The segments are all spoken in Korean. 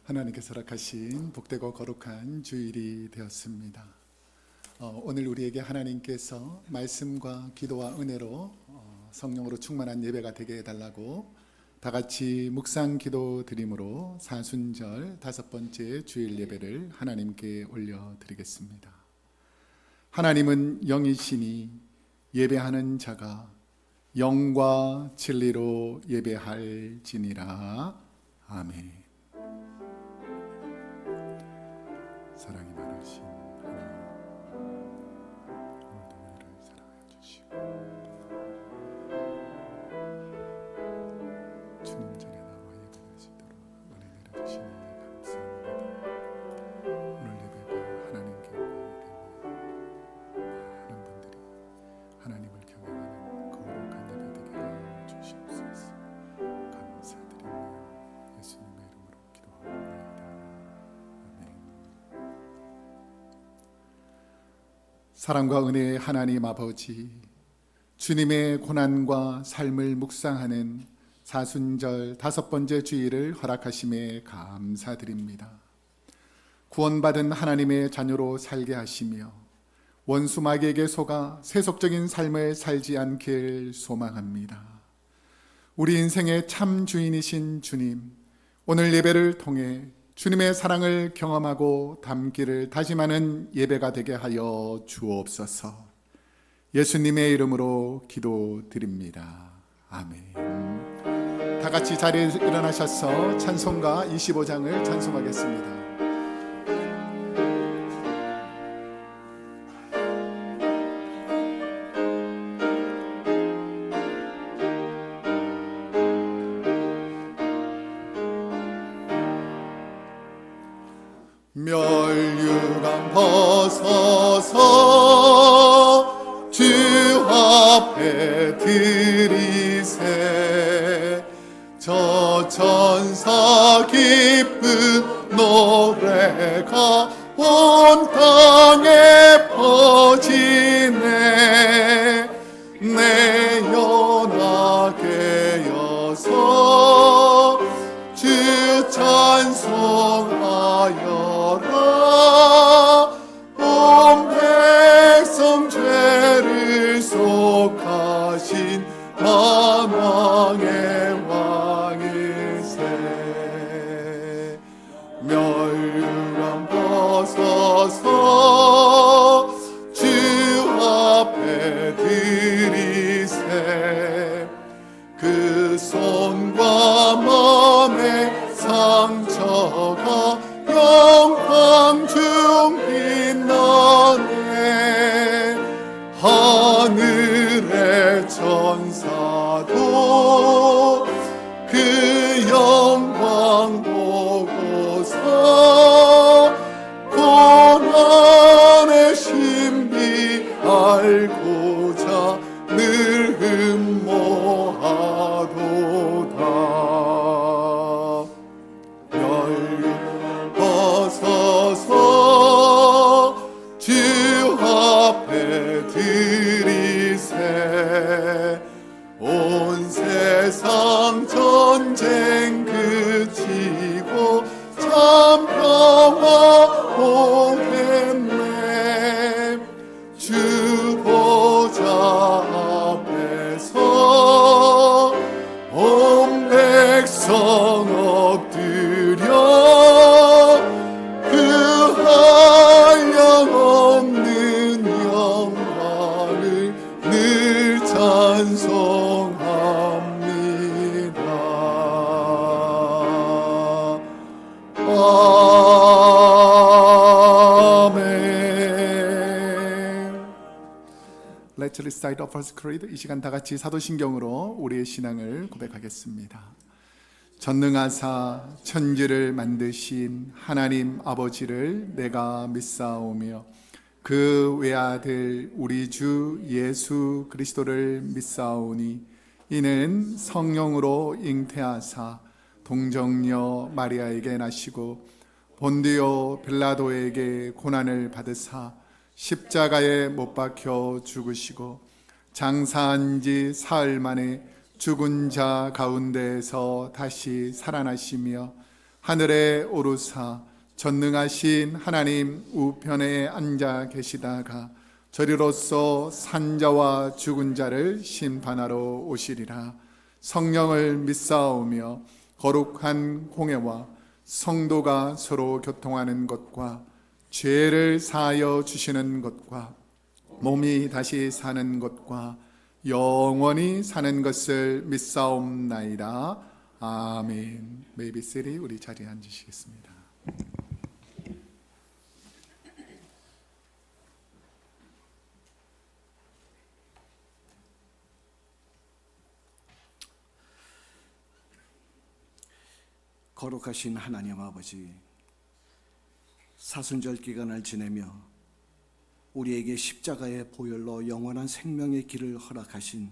하나님께서 허락하신 복되고 거룩한 주일이 되었습니다. 오늘 우리에게 하나님께서 말씀과 기도와 은혜로 성령으로 충만한 예배가 되게 해달라고 다 같이 묵상 기도 드림으로 사순절 5번째 주일 예배를 하나님께 올려드리겠습니다. 하나님은 영이시니 예배하는 자가 영과 진리로 예배할지니라. 아멘. 사랑이 많으신 하나님, 오늘도 우리를 사랑하여 주시고 주님 전에 나와 예배할 수 있도록 은혜 내려주시니 감사합니다. 오늘 예배가 하나님께 영광이 되며 많은 분들이 하나님을 경외하는 거룩한 예배 되게 하여 주시옵소서. 감사드리며 예수님의 이름으로 기도하옵나이다. 사랑과 은혜의 하나님 아버지, 주님의 고난과 삶을 묵상하는 사순절 5번째 주일을 허락하심에 감사드립니다. 구원받은 하나님의 자녀로 살게 하시며 원수 마귀에게 속아 세속적인 삶을 살지 않길 소망합니다. 우리 인생의 참 주인이신 주님, 오늘 예배를 통해 주님의 사랑을 경험하고 담기를 다짐하는 예배가 되게 하여 주옵소서. 예수님의 이름으로 기도드립니다. 아멘. 다 같이 자리에 일어나셔서 찬송가 25장을 찬송하겠습니다. 멸류관 벗어서 주 앞에 드리세. 저 천사 기쁜 노래가 온 땅에 퍼지네. 내 연하게 여서 주 찬송하여라. 온 백성 죄를 속하신 만왕의 왕이세. 멸류관 벗어서 주 앞에 드리세. 그 손과 몸의 상처가 영광 중 빛나네. 하늘의 천사도 그 영광 보고서 고난의 신비 알고자 늘 흠모하도다. 멸류관 벗어서 주 앞에 드리세. 온 세상 전쟁 그치고 참 평화 오겠네. 주 보좌 앞에서 온 백성 엎드려 그 한량없는 영광을 늘 찬송합니다. 아멘. Let's recite the first creed. 이 시간 다 같이 사도신경으로 우리의 신앙을 고백하겠습니다. 전능하사 천지를 만드신 하나님 아버지를 내가 믿사오며 그 외아들 우리 주 예수 그리스도를 믿사오니 이는 성령으로 잉태하사 동정녀 마리아에게 나시고 본디오 빌라도에게 고난을 받으사 십자가에 못 박혀 죽으시고 장사한 지 사흘 만에 죽은 자 가운데에서 다시 살아나시며 하늘에 오르사 전능하신 하나님 우편에 앉아 계시다가 저리로서 산자와 죽은 자를 심판하러 오시리라. 성령을 믿사오며 거룩한 공회와 성도가 서로 교통하는 것과 죄를 사하여 주시는 것과 몸이 다시 사는 것과 영원히 사는 것을 믿사옵나이다. 아멘. 메이비셀이 우리 자리에 앉으시겠습니다. 거룩하신 하나님 아버지, 사순절 기간을 지내며 우리에게 십자가의 보혈로 영원한 생명의 길을 허락하신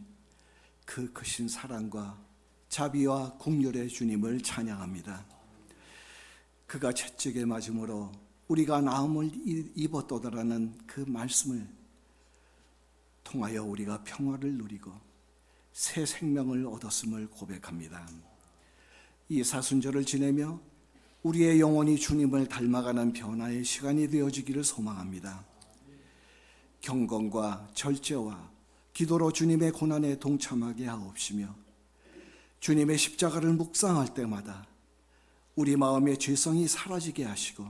그 크신 사랑과 자비와 긍휼의 주님을 찬양합니다. 그가 채찍에 맞음으로 우리가 나음을 입었도다라는 그 말씀을 통하여 우리가 평화를 누리고 새 생명을 얻었음을 고백합니다. 이 사순절을 지내며 우리의 영혼이 주님을 닮아가는 변화의 시간이 되어지기를 소망합니다. 경건과 절제와 기도로 주님의 고난에 동참하게 하옵시며 주님의 십자가를 묵상할 때마다 우리 마음의 죄성이 사라지게 하시고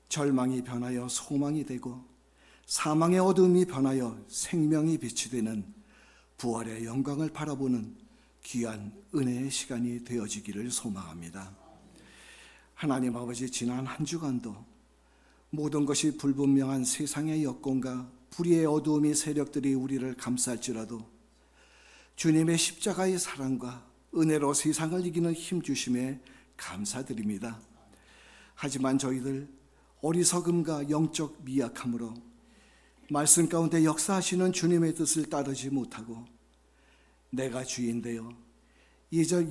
절망이 변하여 소망이 되고 사망의 어둠이 변하여 생명이 빛이 되는 부활의 영광을 바라보는 귀한 은혜의 시간이 되어지기를 소망합니다. 하나님 아버지, 지난 한 주간도 모든 것이 불분명한 세상의 여건과 불의의 어두움의 세력들이 우리를 감쌀지라도 주님의 십자가의 사랑과 은혜로 세상을 이기는 힘 주심에 감사드립니다. 하지만 저희들 어리석음과 영적 미약함으로 말씀 가운데 역사하시는 주님의 뜻을 따르지 못하고 내가 주인 되어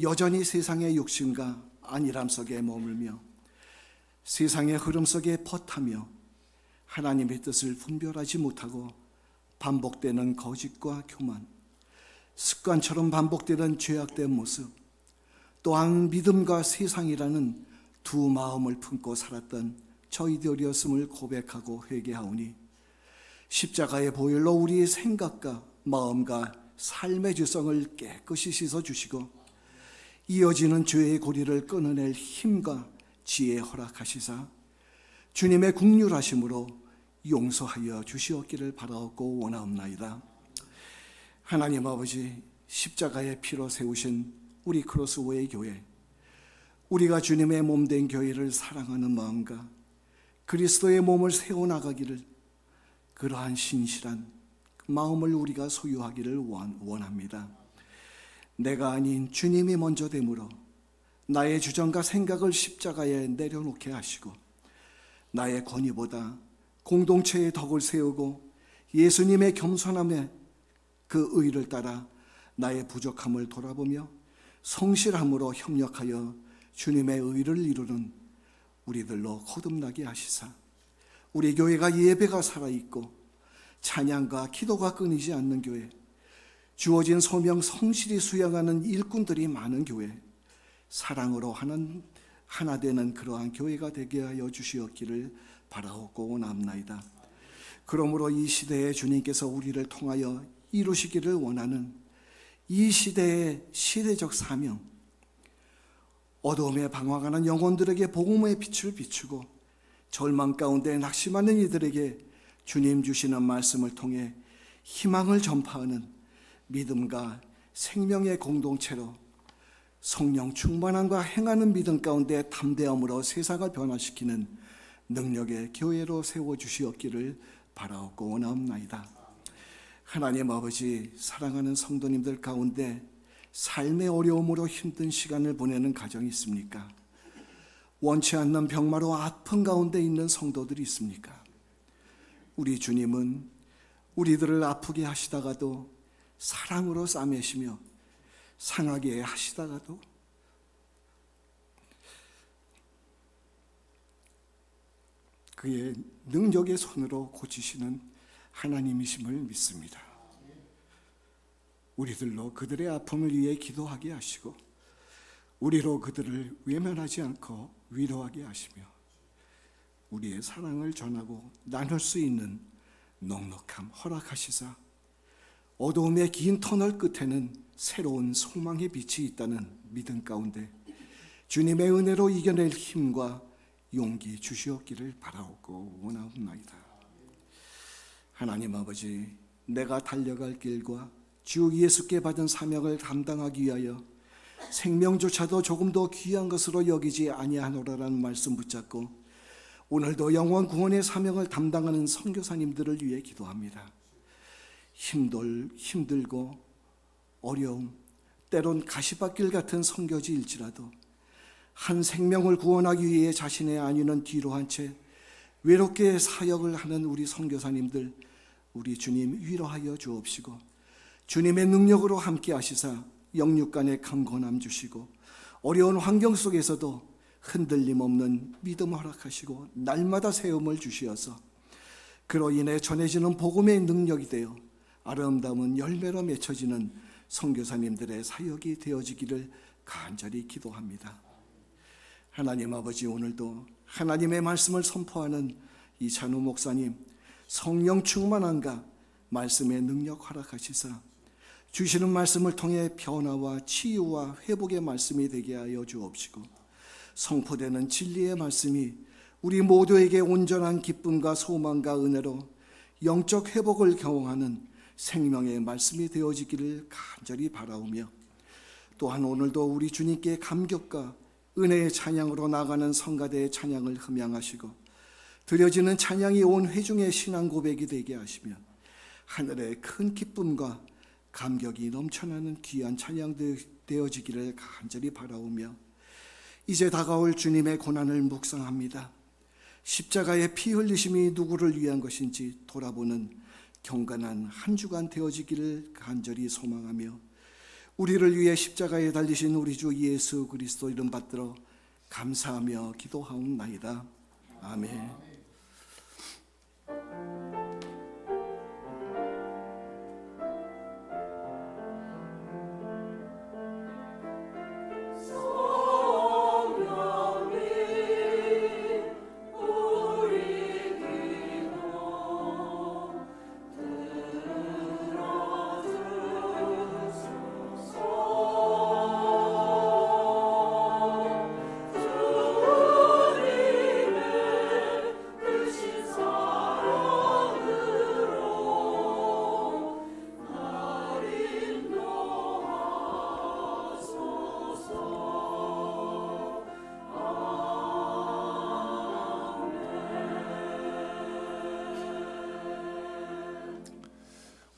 여전히 세상의 욕심과 안일함 속에 머물며 세상의 흐름 속에 퍼타며 하나님의 뜻을 분별하지 못하고 반복되는 거짓과 교만, 습관처럼 반복되는 죄악된 모습, 또한 믿음과 세상이라는 두 마음을 품고 살았던 저희들이었음을 고백하고 회개하오니 십자가의 보혈로 우리의 생각과 마음과 삶의 죄성을 깨끗이 씻어주시고 이어지는 죄의 고리를 끊어낼 힘과 지혜 허락하시사 주님의 긍휼하심으로 용서하여 주시옵기를 바라옵고 원하옵나이다. 하나님 아버지, 십자가의 피로 세우신 우리 크로스웨이 교회, 우리가 주님의 몸된 교회를 사랑하는 마음과 그리스도의 몸을 세워나가기를 그러한 신실한 마음을 우리가 소유하기를 원합니다. 내가 아닌 주님이 먼저 되므로 나의 주장과 생각을 십자가에 내려놓게 하시고 나의 권위보다 공동체의 덕을 세우고 예수님의 겸손함에 그 의를 따라 나의 부족함을 돌아보며 성실함으로 협력하여 주님의 의를 이루는 우리들로 거듭나게 하시사 우리 교회가 예배가 살아있고 찬양과 기도가 끊이지 않는 교회, 주어진 소명 성실히 수행하는 일꾼들이 많은 교회, 사랑으로 하나 되는 그러한 교회가 되게 하여 주시옵기를 바라옵고 원합나이다. 그러므로 이 시대에 주님께서 우리를 통하여 이루시기를 원하는 이 시대의 시대적 사명, 어둠에 방황하는 영혼들에게 복음의 빛을 비추고 절망 가운데 낙심하는 이들에게 주님 주시는 말씀을 통해 희망을 전파하는 믿음과 생명의 공동체로 성령 충만함과 행하는 믿음 가운데 담대함으로 세상을 변화시키는 능력의 교회로 세워주시옵기를 바라옵고 원하옵나이다. 하나님 아버지, 사랑하는 성도님들 가운데 삶의 어려움으로 힘든 시간을 보내는 가정이 있습니까? 원치 않는 병마로 아픈 가운데 있는 성도들이 있습니까? 우리 주님은 우리들을 아프게 하시다가도 사랑으로 싸매시며 상하게 하시다가도 그의 능력의 손으로 고치시는 하나님이심을 믿습니다. 우리들로 그들의 아픔을 위해 기도하게 하시고 우리로 그들을 외면하지 않고 위로하게 하시며 우리의 사랑을 전하고 나눌 수 있는 넉넉함 허락하시사 어두움의 긴 터널 끝에는 새로운 소망의 빛이 있다는 믿음 가운데 주님의 은혜로 이겨낼 힘과 용기 주시옵기를 바라옵고 원하옵나이다. 하나님 아버지, 내가 달려갈 길과 주 예수께 받은 사명을 감당하기 위하여 생명조차도 조금 더 귀한 것으로 여기지 아니하노라라는 말씀 붙잡고 오늘도 영원 구원의 사명을 담당하는 선교사님들을 위해 기도합니다. 힘들고 어려움, 때론 가시밭길 같은 선교지일지라도 한 생명을 구원하기 위해 자신의 안위는 뒤로 한 채 외롭게 사역을 하는 우리 선교사님들, 우리 주님 위로하여 주옵시고 주님의 능력으로 함께 하시사 영육간의 강건함 주시고 어려운 환경 속에서도 흔들림 없는 믿음 허락하시고 날마다 세움을 주시어서 그로 인해 전해지는 복음의 능력이 되어 아름다운 열매로 맺혀지는 선교사님들의 사역이 되어지기를 간절히 기도합니다. 하나님 아버지, 오늘도 하나님의 말씀을 선포하는 이찬우 목사님 성령 충만함과 말씀의 능력 허락하시사 주시는 말씀을 통해 변화와 치유와 회복의 말씀이 되게 하여 주옵시고 선포되는 진리의 말씀이 우리 모두에게 온전한 기쁨과 소망과 은혜로 영적 회복을 경험하는 생명의 말씀이 되어지기를 간절히 바라오며 또한 오늘도 우리 주님께 감격과 은혜의 찬양으로 나가는 성가대의 찬양을 흠양하시고 드려지는 찬양이 온 회중의 신앙 고백이 되게 하시며 하늘의 큰 기쁨과 감격이 넘쳐나는 귀한 찬양 되어지기를 간절히 바라오며 이제 다가올 주님의 고난을 묵상합니다. 십자가의 피 흘리심이 누구를 위한 것인지 돌아보는 경건한 한 주간 되어지기를 간절히 소망하며 우리를 위해 십자가에 달리신 우리 주 예수 그리스도 이름 받들어 감사하며 기도하옵나이다. 아멘.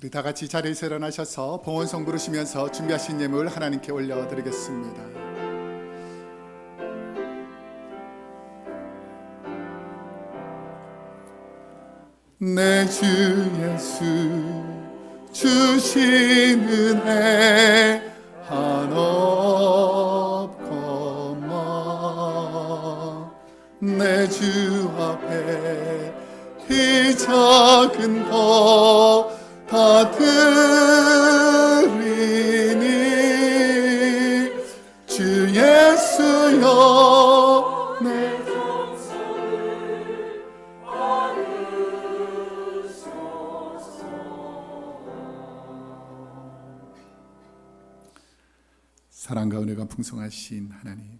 우리 다 같이 자리에서 일어나셔서 봉헌성 부르시면서 준비하신 예물 하나님께 올려드리겠습니다. 내 주 예수 주신 은혜 한없거마 내 주 앞에 이 작은 것 다 드리니 주 예수여 내 정성을 받으소서. 사랑과 은혜가 풍성하신 하나님,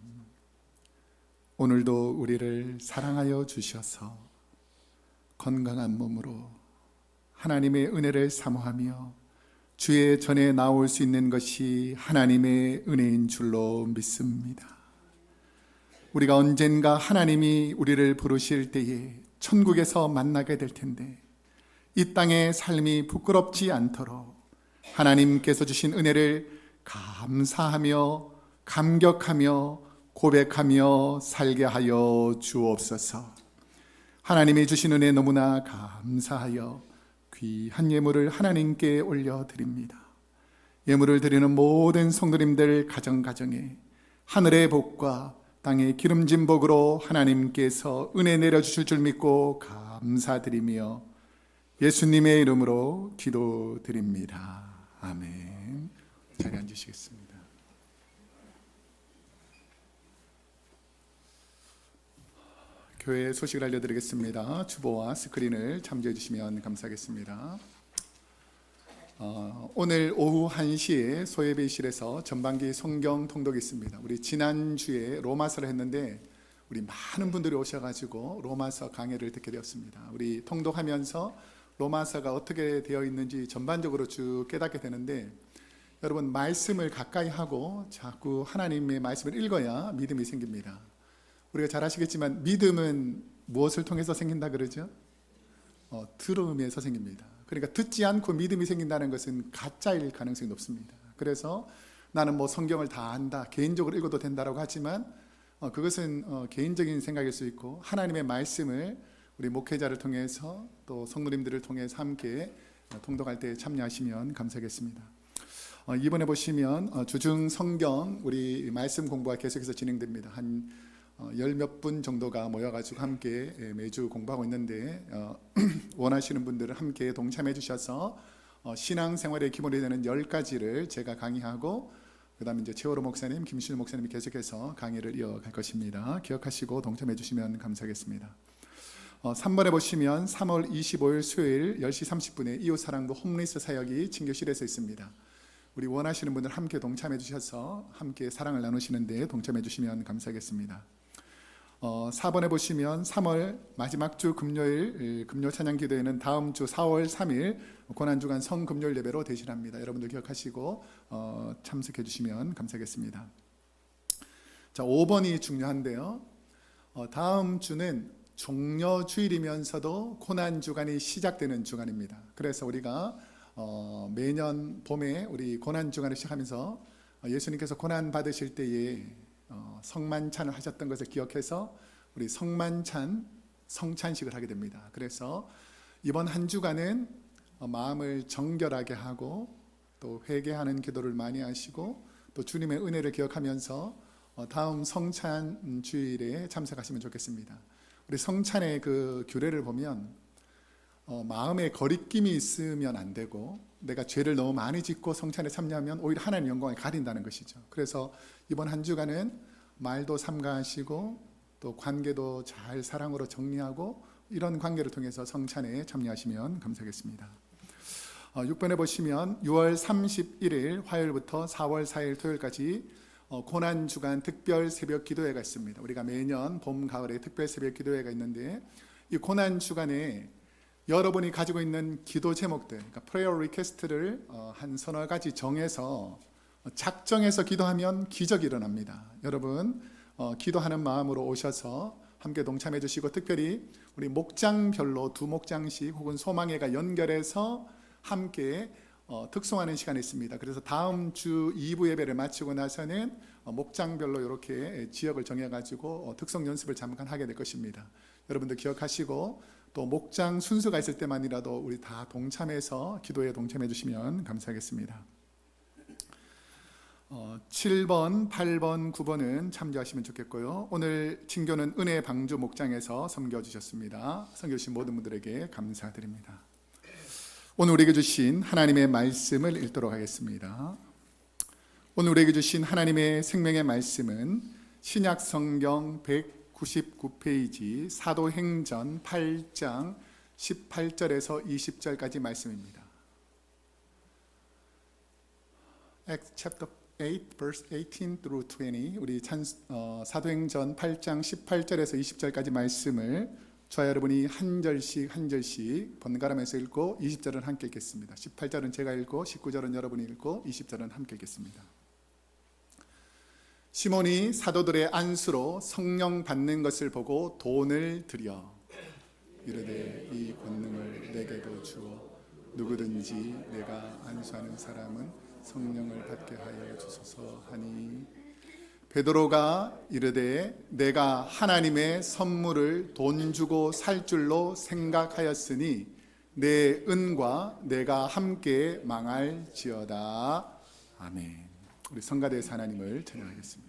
오늘도 우리를 사랑하여 주셔서 건강한 몸으로 하나님의 은혜를 사모하며 주의 전에 나올 수 있는 것이 하나님의 은혜인 줄로 믿습니다. 우리가 언젠가 하나님이 우리를 부르실 때에 천국에서 만나게 될 텐데 이 땅의 삶이 부끄럽지 않도록 하나님께서 주신 은혜를 감사하며 감격하며 고백하며 살게 하여 주옵소서. 하나님이 주신 은혜 너무나 감사하여 귀한 예물을 하나님께 올려드립니다. 예물을 드리는 모든 성도님들 가정가정에 하늘의 복과 땅의 기름진 복으로 하나님께서 은혜 내려주실 줄 믿고 감사드리며 예수님의 이름으로 기도드립니다. 아멘. 자리에 앉으시겠습니다. 교회 소식을 알려드리겠습니다. 주보와 스크린을 참조해 주시면 감사하겠습니다. 오늘 오후 1시에 소예배실에서 전반기 성경 통독이 있습니다. 우리 지난주에 로마서를 했는데 우리 많은 분들이 오셔가지고 로마서 강해를 듣게 되었습니다. 우리 통독하면서 로마서가 어떻게 되어 있는지 전반적으로 쭉 깨닫게 되는데, 여러분 말씀을 가까이 하고 자꾸 하나님의 말씀을 읽어야 믿음이 생깁니다. 우리가 잘 아시겠지만 믿음은 무엇을 통해서 생긴다 그러죠? 들음에서 생깁니다. 그러니까 듣지 않고 믿음이 생긴다는 것은 가짜일 가능성이 높습니다. 그래서 나는 뭐 성경을 다 안다, 개인적으로 읽어도 된다라고 하지만 그것은 개인적인 생각일 수 있고, 하나님의 말씀을 우리 목회자를 통해서 또 성도님들을 통해서 함께 통독할 때 참여하시면 감사하겠습니다. 이번에 보시면 주중 성경 우리 말씀 공부가 계속해서 진행됩니다. 한 열 몇 분 정도가 모여가지고 함께 매주 공부하고 있는데, 원하시는 분들은 함께 동참해 주셔서 신앙생활의 기본이 되는 10가지를 제가 강의하고, 그 다음에 이제 최호로 목사님, 김신우 목사님이 계속해서 강의를 이어갈 것입니다. 기억하시고 동참해 주시면 감사하겠습니다. 3번에 보시면 3월 25일 수요일 10시 30분에 이웃사랑부 홈리스 사역이 친교실에서 있습니다. 우리 원하시는 분들 함께 동참해 주셔서 함께 사랑을 나누시는데 동참해 주시면 감사하겠습니다. 4번에 보시면 3월 마지막 주 금요일 금요 찬양 기도회는 다음 주 4월 3일 고난주간 성금요일 예배로 대신합니다. 여러분들 기억하시고 참석해 주시면 감사하겠습니다. 자, 5번이 중요한데요. 다음 주는 종려주일이면서도 고난주간이 시작되는 주간입니다. 그래서 우리가 매년 봄에 우리 고난주간을 시작하면서 예수님께서 고난 받으실 때에 성만찬을 하셨던 것을 기억해서 우리 성찬식을 하게 됩니다. 그래서 이번 한 주간은 마음을 정결하게 하고 또 회개하는 기도를 많이 하시고 또 주님의 은혜를 기억하면서 다음 성찬 주일에 참석하시면 좋겠습니다. 우리 성찬의 그 규례를 보면 마음에 거리낌이 있으면 안 되고, 내가 죄를 너무 많이 짓고 성찬에 참여하면 오히려 하나님의 영광을 가린다는 것이죠. 그래서 이번 한 주간은 말도 삼가하시고 또 관계도 잘 사랑으로 정리하고, 이런 관계를 통해서 성찬에 참여하시면 감사하겠습니다. 6번에 보시면 6월 31일 화요일부터 4월 4일 토요일까지 고난주간 특별 새벽 기도회가 있습니다. 우리가 매년 봄, 가을에 특별 새벽 기도회가 있는데, 이 고난주간에 여러분이 가지고 있는 기도 제목들, 그러니까 프레이어 리퀘스트를 한 서너 가지 정해서 작정해서 기도하면 기적이 일어납니다. 여러분 기도하는 마음으로 오셔서 함께 동참해 주시고, 특별히 우리 목장별로 2목장씩 혹은 소망회가 연결해서 함께 특송하는 시간이 있습니다. 그래서 다음 주 2부 예배를 마치고 나서는 목장별로 이렇게 지역을 정해가지고 특송 연습을 잠깐 하게 될 것입니다. 여러분들 기억하시고, 또 목장 순서가 있을 때만이라도 우리 다 동참해서 기도에 동참해 주시면 감사하겠습니다. 7번, 8번, 9번은 참조하시면 좋겠고요. 오늘 친교는 은혜 방주 목장에서 섬겨주셨습니다. 섬겨주신 모든 분들에게 감사드립니다. 오늘 우리에게 주신 하나님의 말씀을 읽도록 하겠습니다. 오늘 우리에게 주신 하나님의 생명의 말씀은 신약 성경 199페이지 사도행전 8장 18절에서 20절까지 말씀입니다. Acts chapter 8 verse 18 through 20. 우리 사도행전 8장 18절에서 20절까지 말씀을 저와 여러분이 한 절씩 번갈아면서 읽고 20절은 함께 읽겠습니다. 18절은 제가 읽고 19절은 여러분이 읽고 20절은 함께 읽겠습니다. 시몬이 사도들의 안수로 성령 받는 것을 보고 돈을 드려 이르되 이 권능을 내게도 주어 누구든지 내가 안수하는 사람은 성령을 받게 하여 주소서 하니, 베드로가 이르되 내가 하나님의 선물을 돈 주고 살 줄로 생각하였으니 내 은과 내가 함께 망할지어다. 아멘. 우리 성가대에서 하나님을 찬양하겠습니다.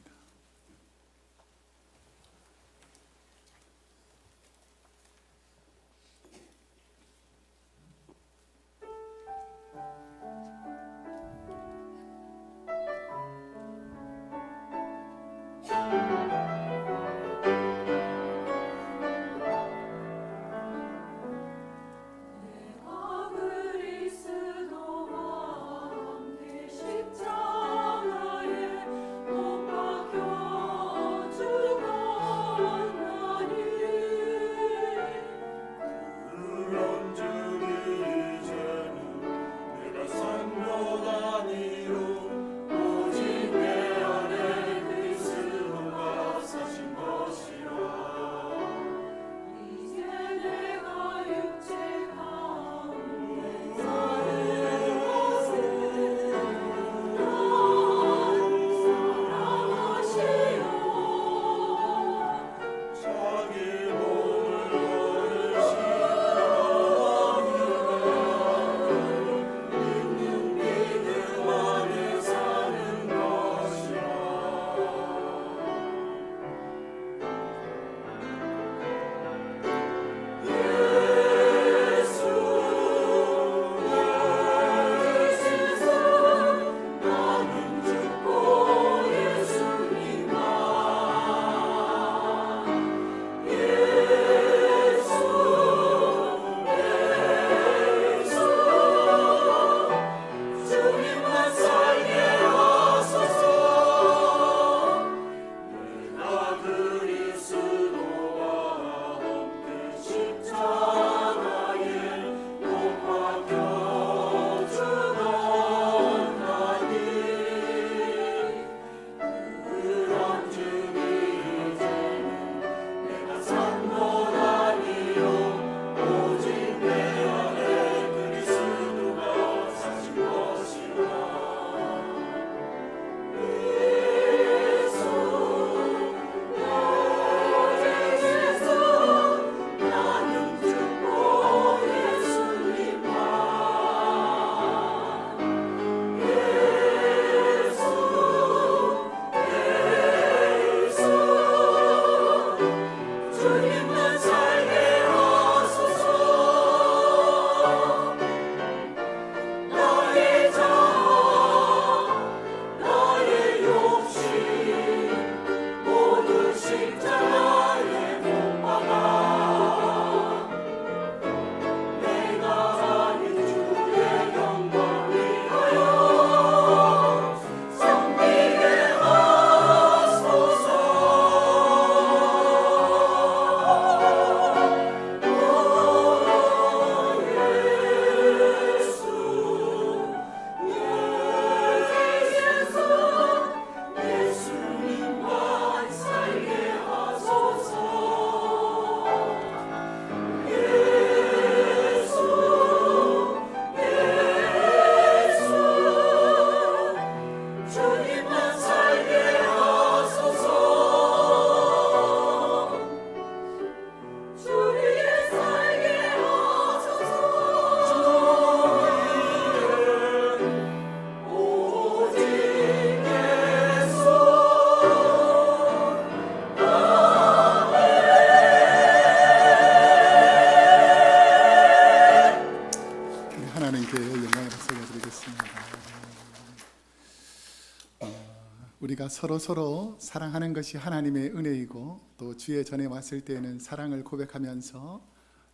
서로 사랑하는 것이 하나님의 은혜이고 또 주의 전에 왔을 때에는 사랑을 고백하면서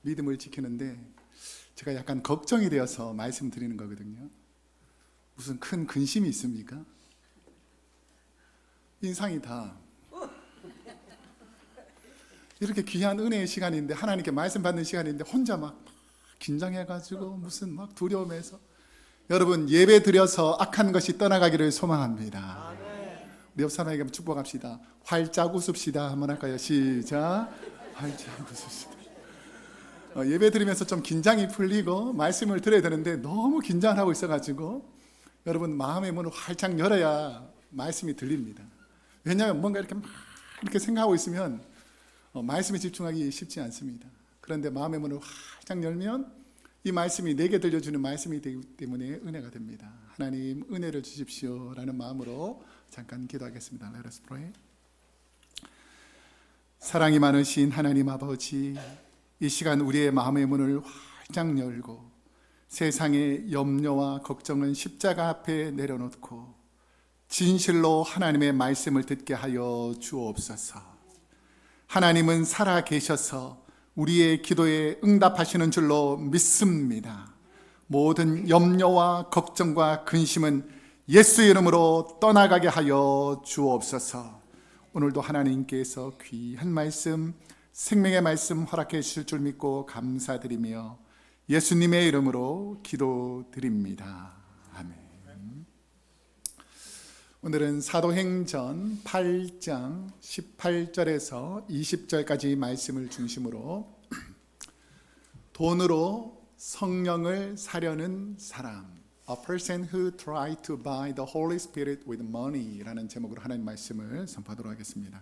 믿음을 지키는데 제가 약간 걱정이 되어서 말씀드리는 거거든요. 무슨 큰 근심이 있습니까? 인상이 다 이렇게 귀한 은혜의 시간인데, 하나님께 말씀 받는 시간인데 혼자 막 긴장해가지고 무슨 막 두려움에서. 여러분, 예배 드려서 악한 것이 떠나가기를 소망합니다. 우리 옆 사람에게 축복합시다. 활짝 웃읍시다. 한번 할까요? 시작. 활짝 웃읍시다. 예배 드리면서 좀 긴장이 풀리고 말씀을 드려야 되는데 너무 긴장을 하고 있어가지고 여러분, 마음의 문을 활짝 열어야 말씀이 들립니다. 왜냐하면 뭔가 이렇게 막 이렇게 생각하고 있으면 말씀에 집중하기 쉽지 않습니다. 그런데 마음의 문을 활짝 열면 이 말씀이 내게 들려주는 말씀이 되기 때문에 은혜가 됩니다. 하나님, 은혜를 주십시오 라는 마음으로 잠깐 기도하겠습니다. Let us pray. 사랑이 많으신 하나님 아버지, 이 시간 우리의 마음의 문을 활짝 열고 세상의 염려와 걱정은 십자가 앞에 내려놓고 진실로 하나님의 말씀을 듣게 하여 주옵소서. 하나님은 살아 계셔서 우리의 기도에 응답하시는 줄로 믿습니다. 모든 염려와 걱정과 근심은 예수의 이름으로 떠나가게 하여 주옵소서. 오늘도 하나님께서 귀한 말씀, 생명의 말씀 허락해 주실 줄 믿고 감사드리며 예수님의 이름으로 기도드립니다. 아멘. 오늘은 사도행전 8장 18절에서 20절까지 말씀을 중심으로 돈으로 성령을 사려는 사람, A person who tried to buy the Holy Spirit with money 라는 제목으로 하나님 말씀을 선포하도록 하겠습니다.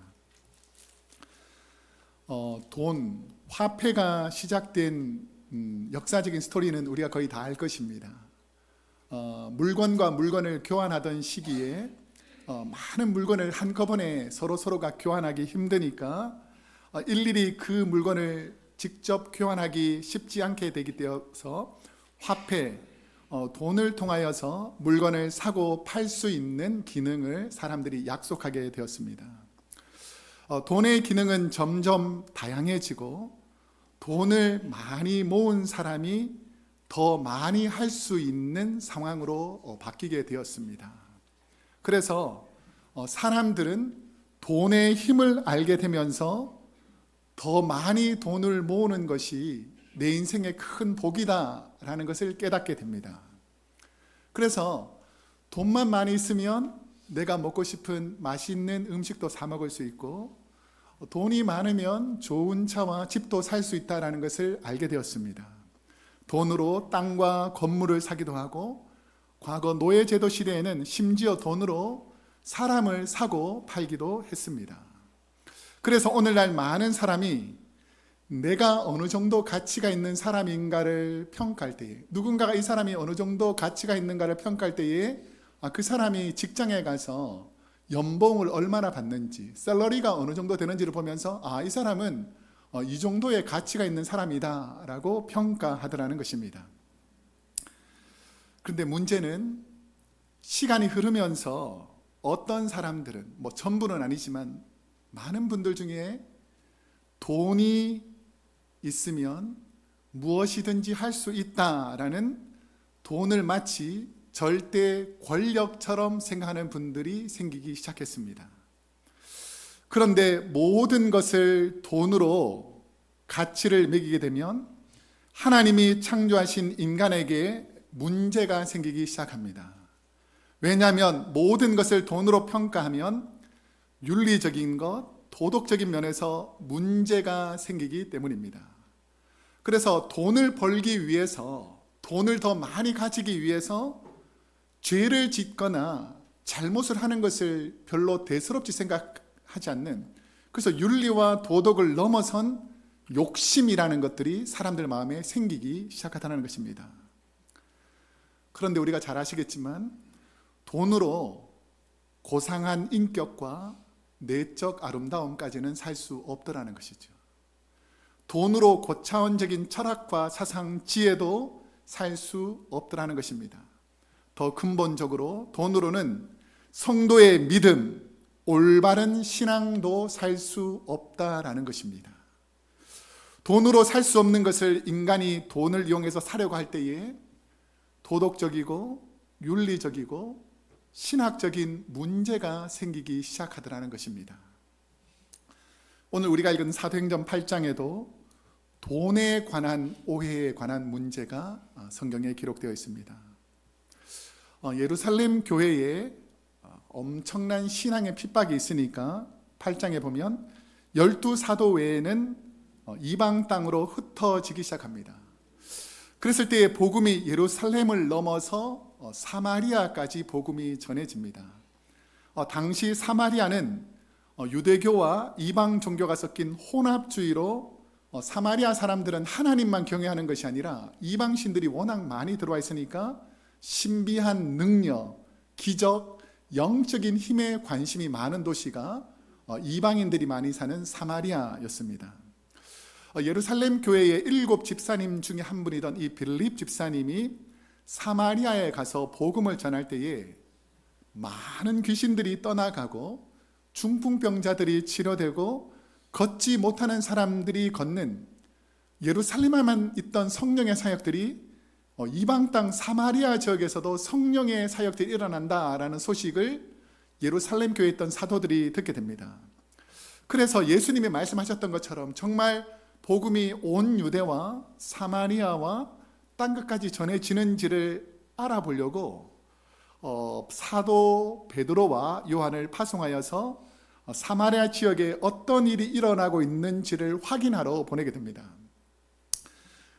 돈, 화폐가 시작된 역사적인 스토리는 우리가 거의 다 알 것입니다. 물건과 물건을 교환하던 시기에 많은 물건을 한꺼번에 서로가 교환하기 힘드니까 일일이 그 물건을 직접 교환하기 쉽지 않게 되기 때문에 화폐, 돈을 통하여서 물건을 사고 팔 수 있는 기능을 사람들이 약속하게 되었습니다. 돈의 기능은 점점 다양해지고 돈을 많이 모은 사람이 더 많이 할 수 있는 상황으로 바뀌게 되었습니다. 그래서 사람들은 돈의 힘을 알게 되면서 더 많이 돈을 모으는 것이 내 인생의 큰 복이다라는 것을 깨닫게 됩니다. 그래서 돈만 많이 있으면 내가 먹고 싶은 맛있는 음식도 사 먹을 수 있고 돈이 많으면 좋은 차와 집도 살 수 있다는 것을 알게 되었습니다. 돈으로 땅과 건물을 사기도 하고 과거 노예제도 시대에는 심지어 돈으로 사람을 사고 팔기도 했습니다. 그래서 오늘날 많은 사람이 내가 어느 정도 가치가 있는 사람인가를 평가할 때에, 누군가가 이 사람이 어느 정도 가치가 있는가를 평가할 때에 그 사람이 직장에 가서 연봉을 얼마나 받는지, 샐러리가 어느 정도 되는지를 보면서 이 사람은 이 정도의 가치가 있는 사람이다 라고 평가하더라는 것입니다. 그런데 문제는 시간이 흐르면서 어떤 사람들은, 전부는 아니지만 많은 분들 중에 돈이 있으면 무엇이든지 할 수 있다라는, 돈을 마치 절대 권력처럼 생각하는 분들이 생기기 시작했습니다. 그런데 모든 것을 돈으로 가치를 매기게 되면 하나님이 창조하신 인간에게 문제가 생기기 시작합니다. 왜냐하면 모든 것을 돈으로 평가하면 윤리적인 것, 도덕적인 면에서 문제가 생기기 때문입니다. 그래서 돈을 벌기 위해서, 돈을 더 많이 가지기 위해서 죄를 짓거나 잘못을 하는 것을 별로 대수롭지 생각하지 않는, 그래서 윤리와 도덕을 넘어선 욕심이라는 것들이 사람들 마음에 생기기 시작하다는 것입니다. 그런데 우리가 잘 아시겠지만 돈으로 고상한 인격과 내적 아름다움까지는 살 수 없더라는 것이죠. 돈으로 고차원적인 철학과 사상 지혜도 살 수 없더라는 것입니다. 더 근본적으로 돈으로는 성도의 믿음, 올바른 신앙도 살 수 없다라는 것입니다. 돈으로 살 수 없는 것을 인간이 돈을 이용해서 사려고 할 때에 도덕적이고 윤리적이고 신학적인 문제가 생기기 시작하더라는 것입니다. 오늘 우리가 읽은 사도행전 8장에도 돈에 관한 오해에 관한 문제가 성경에 기록되어 있습니다. 예루살렘 교회에 엄청난 신앙의 핍박이 있으니까 8장에 보면 12사도 외에는 이방 땅으로 흩어지기 시작합니다. 그랬을 때 복음이 예루살렘을 넘어서 사마리아까지 복음이 전해집니다. 당시 사마리아는 유대교와 이방 종교가 섞인 혼합주의로 사마리아 사람들은 하나님만 경외하는 것이 아니라 이방 신들이 워낙 많이 들어와 있으니까 신비한 능력, 기적, 영적인 힘에 관심이 많은 도시가 이방인들이 많이 사는 사마리아였습니다. 예루살렘 교회의 7 집사님 중에 한 분이던 이 빌립 집사님이 사마리아에 가서 복음을 전할 때에 많은 귀신들이 떠나가고 중풍병자들이 치료되고 걷지 못하는 사람들이 걷는 예루살렘에만 있던 성령의 사역들이 이방 땅 사마리아 지역에서도 성령의 사역들이 일어난다라는 소식을 예루살렘 교회에 있던 사도들이 듣게 됩니다. 그래서 예수님이 말씀하셨던 것처럼 정말 복음이 온 유대와 사마리아와 땅 끝까지 전해지는지를 알아보려고 사도 베드로와 요한을 파송하여서 사마리아 지역에 어떤 일이 일어나고 있는지를 확인하러 보내게 됩니다.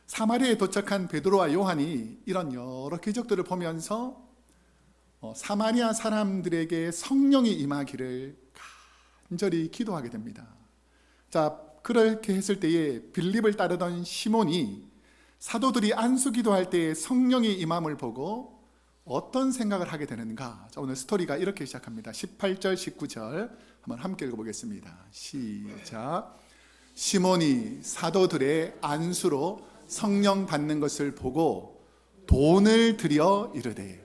사마리아에 도착한 베드로와 요한이 이런 여러 기적들을 보면서 사마리아 사람들에게 성령이 임하기를 간절히 기도하게 됩니다. 자, 그렇게 했을 때에 빌립을 따르던 시몬이 사도들이 안수기도할 때에 성령이 임함을 보고 어떤 생각을 하게 되는가? 자, 오늘 스토리가 이렇게 시작합니다. 18절, 19절 한번 함께 읽어보겠습니다. 시작. 시몬이 사도들의 안수로 성령 받는 것을 보고 돈을 들여 이르되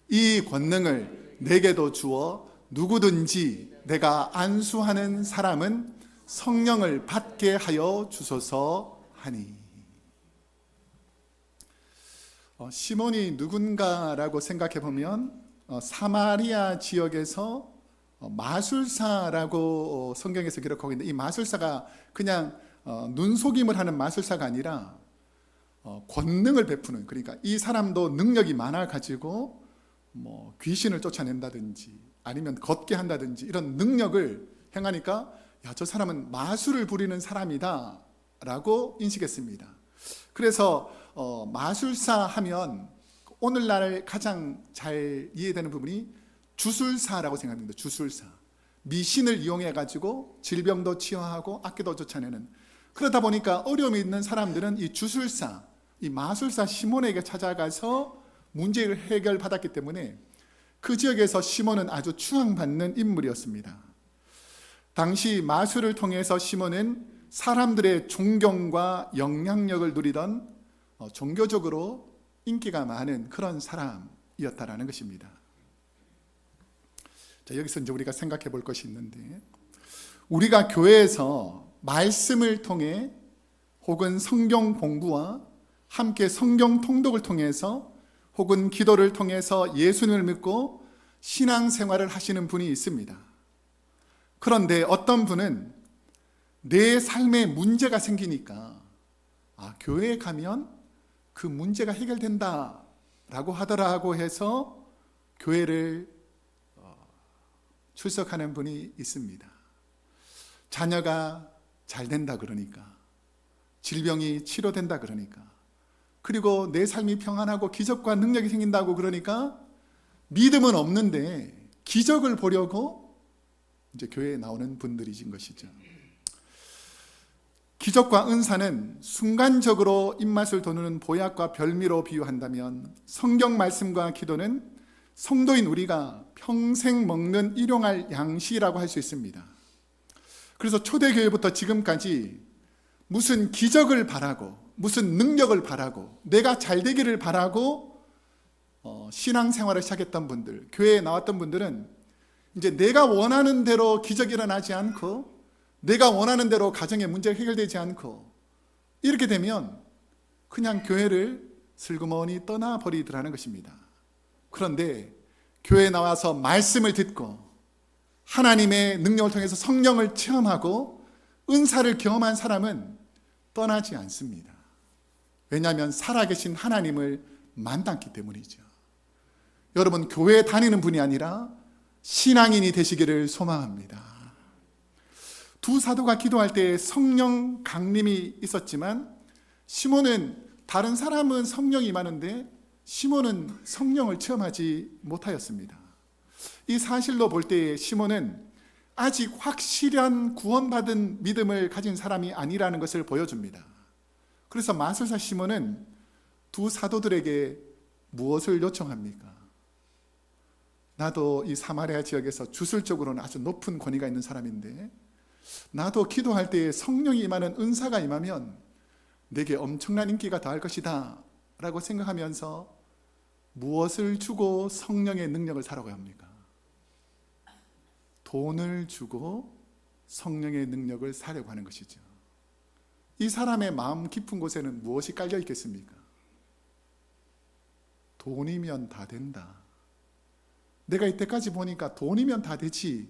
이 권능을 내게도 주어 누구든지 내가 안수하는 사람은 성령을 받게 하여 주소서 하니. 시몬이 누군가라고 생각해 보면 사마리아 지역에서 마술사라고 성경에서 기록하고 있는데, 이 마술사가 그냥 눈속임을 하는 마술사가 아니라 권능을 베푸는, 그러니까 이 사람도 능력이 많아 가지고 뭐 귀신을 쫓아낸다든지 아니면 걷게 한다든지 이런 능력을 행하니까 야, 저 사람은 마술을 부리는 사람이다 라고 인식했습니다. 그래서 마술사 하면 오늘날 가장 잘 이해되는 부분이 주술사라고 생각합니다. 주술사, 미신을 이용해 가지고 질병도 치유하고 악귀도 쫓아내는. 그러다 보니까 어려움이 있는 사람들은 이 주술사, 이 마술사 시몬에게 찾아가서 문제를 해결받았기 때문에 그 지역에서 시몬은 아주 추앙받는 인물이었습니다. 당시 마술을 통해서 시몬은 사람들의 존경과 영향력을 누리던 종교적으로 인기가 많은 그런 사람이었다라는 것입니다. 자, 여기서 이제 우리가 생각해 볼 것이 있는데, 우리가 교회에서 말씀을 통해 혹은 성경 공부와 함께 성경 통독을 통해서 혹은 기도를 통해서 예수님을 믿고 신앙생활을 하시는 분이 있습니다. 그런데 어떤 분은 내 삶에 문제가 생기니까 교회에 가면 그 문제가 해결된다라고 하더라고 해서 교회를 출석하는 분이 있습니다. 자녀가 잘 된다 그러니까, 질병이 치료된다 그러니까, 그리고 내 삶이 평안하고 기적과 능력이 생긴다고 그러니까 믿음은 없는데 기적을 보려고 이제 교회에 나오는 분들이신 것이죠. 기적과 은사는 순간적으로 입맛을 돋우는 보약과 별미로 비유한다면, 성경 말씀과 기도는 성도인 우리가 평생 먹는 일용할 양식이라고 할 수 있습니다. 그래서 초대교회부터 지금까지 무슨 기적을 바라고 무슨 능력을 바라고 내가 잘 되기를 바라고 신앙생활을 시작했던 분들, 교회에 나왔던 분들은 이제 내가 원하는 대로 기적이 일어나지 않고 내가 원하는 대로 가정의 문제가 해결되지 않고 이렇게 되면 그냥 교회를 슬그머니 떠나버리더라는 것입니다. 그런데 교회에 나와서 말씀을 듣고 하나님의 능력을 통해서 성령을 체험하고 은사를 경험한 사람은 떠나지 않습니다. 왜냐하면 살아계신 하나님을 만났기 때문이죠. 여러분, 교회에 다니는 분이 아니라 신앙인이 되시기를 소망합니다. 두 사도가 기도할 때 성령 강림이 있었지만 시몬은, 다른 사람은 성령이 임하는데 시몬은 성령을 체험하지 못하였습니다. 이 사실로 볼 때 시몬은 아직 확실한 구원받은 믿음을 가진 사람이 아니라는 것을 보여줍니다. 그래서 마술사 시몬은 두 사도들에게 무엇을 요청합니까? 나도 이 사마리아 지역에서 주술적으로는 아주 높은 권위가 있는 사람인데 나도 기도할 때에 성령이 임하는 은사가 임하면 내게 엄청난 인기가 더할 것이다 라고 생각하면서 무엇을 주고 성령의 능력을 사라고 합니까? 돈을 주고 성령의 능력을 사려고 하는 것이죠. 이 사람의 마음 깊은 곳에는 무엇이 깔려 있겠습니까? 돈이면 다 된다. 내가 이때까지 보니까 돈이면 다 되지.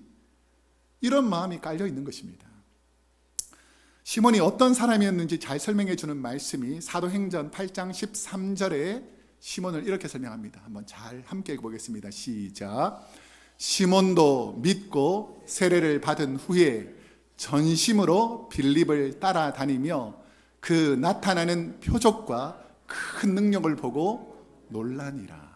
이런 마음이 깔려 있는 것입니다. 시몬이 어떤 사람이었는지 잘 설명해 주는 말씀이 사도행전 8장 13절에 시몬을 이렇게 설명합니다. 한번 잘 함께 읽어보겠습니다. 시작. 시몬도 믿고 세례를 받은 후에 전심으로 빌립을 따라다니며 그 나타나는 표적과 큰 능력을 보고 놀라니라.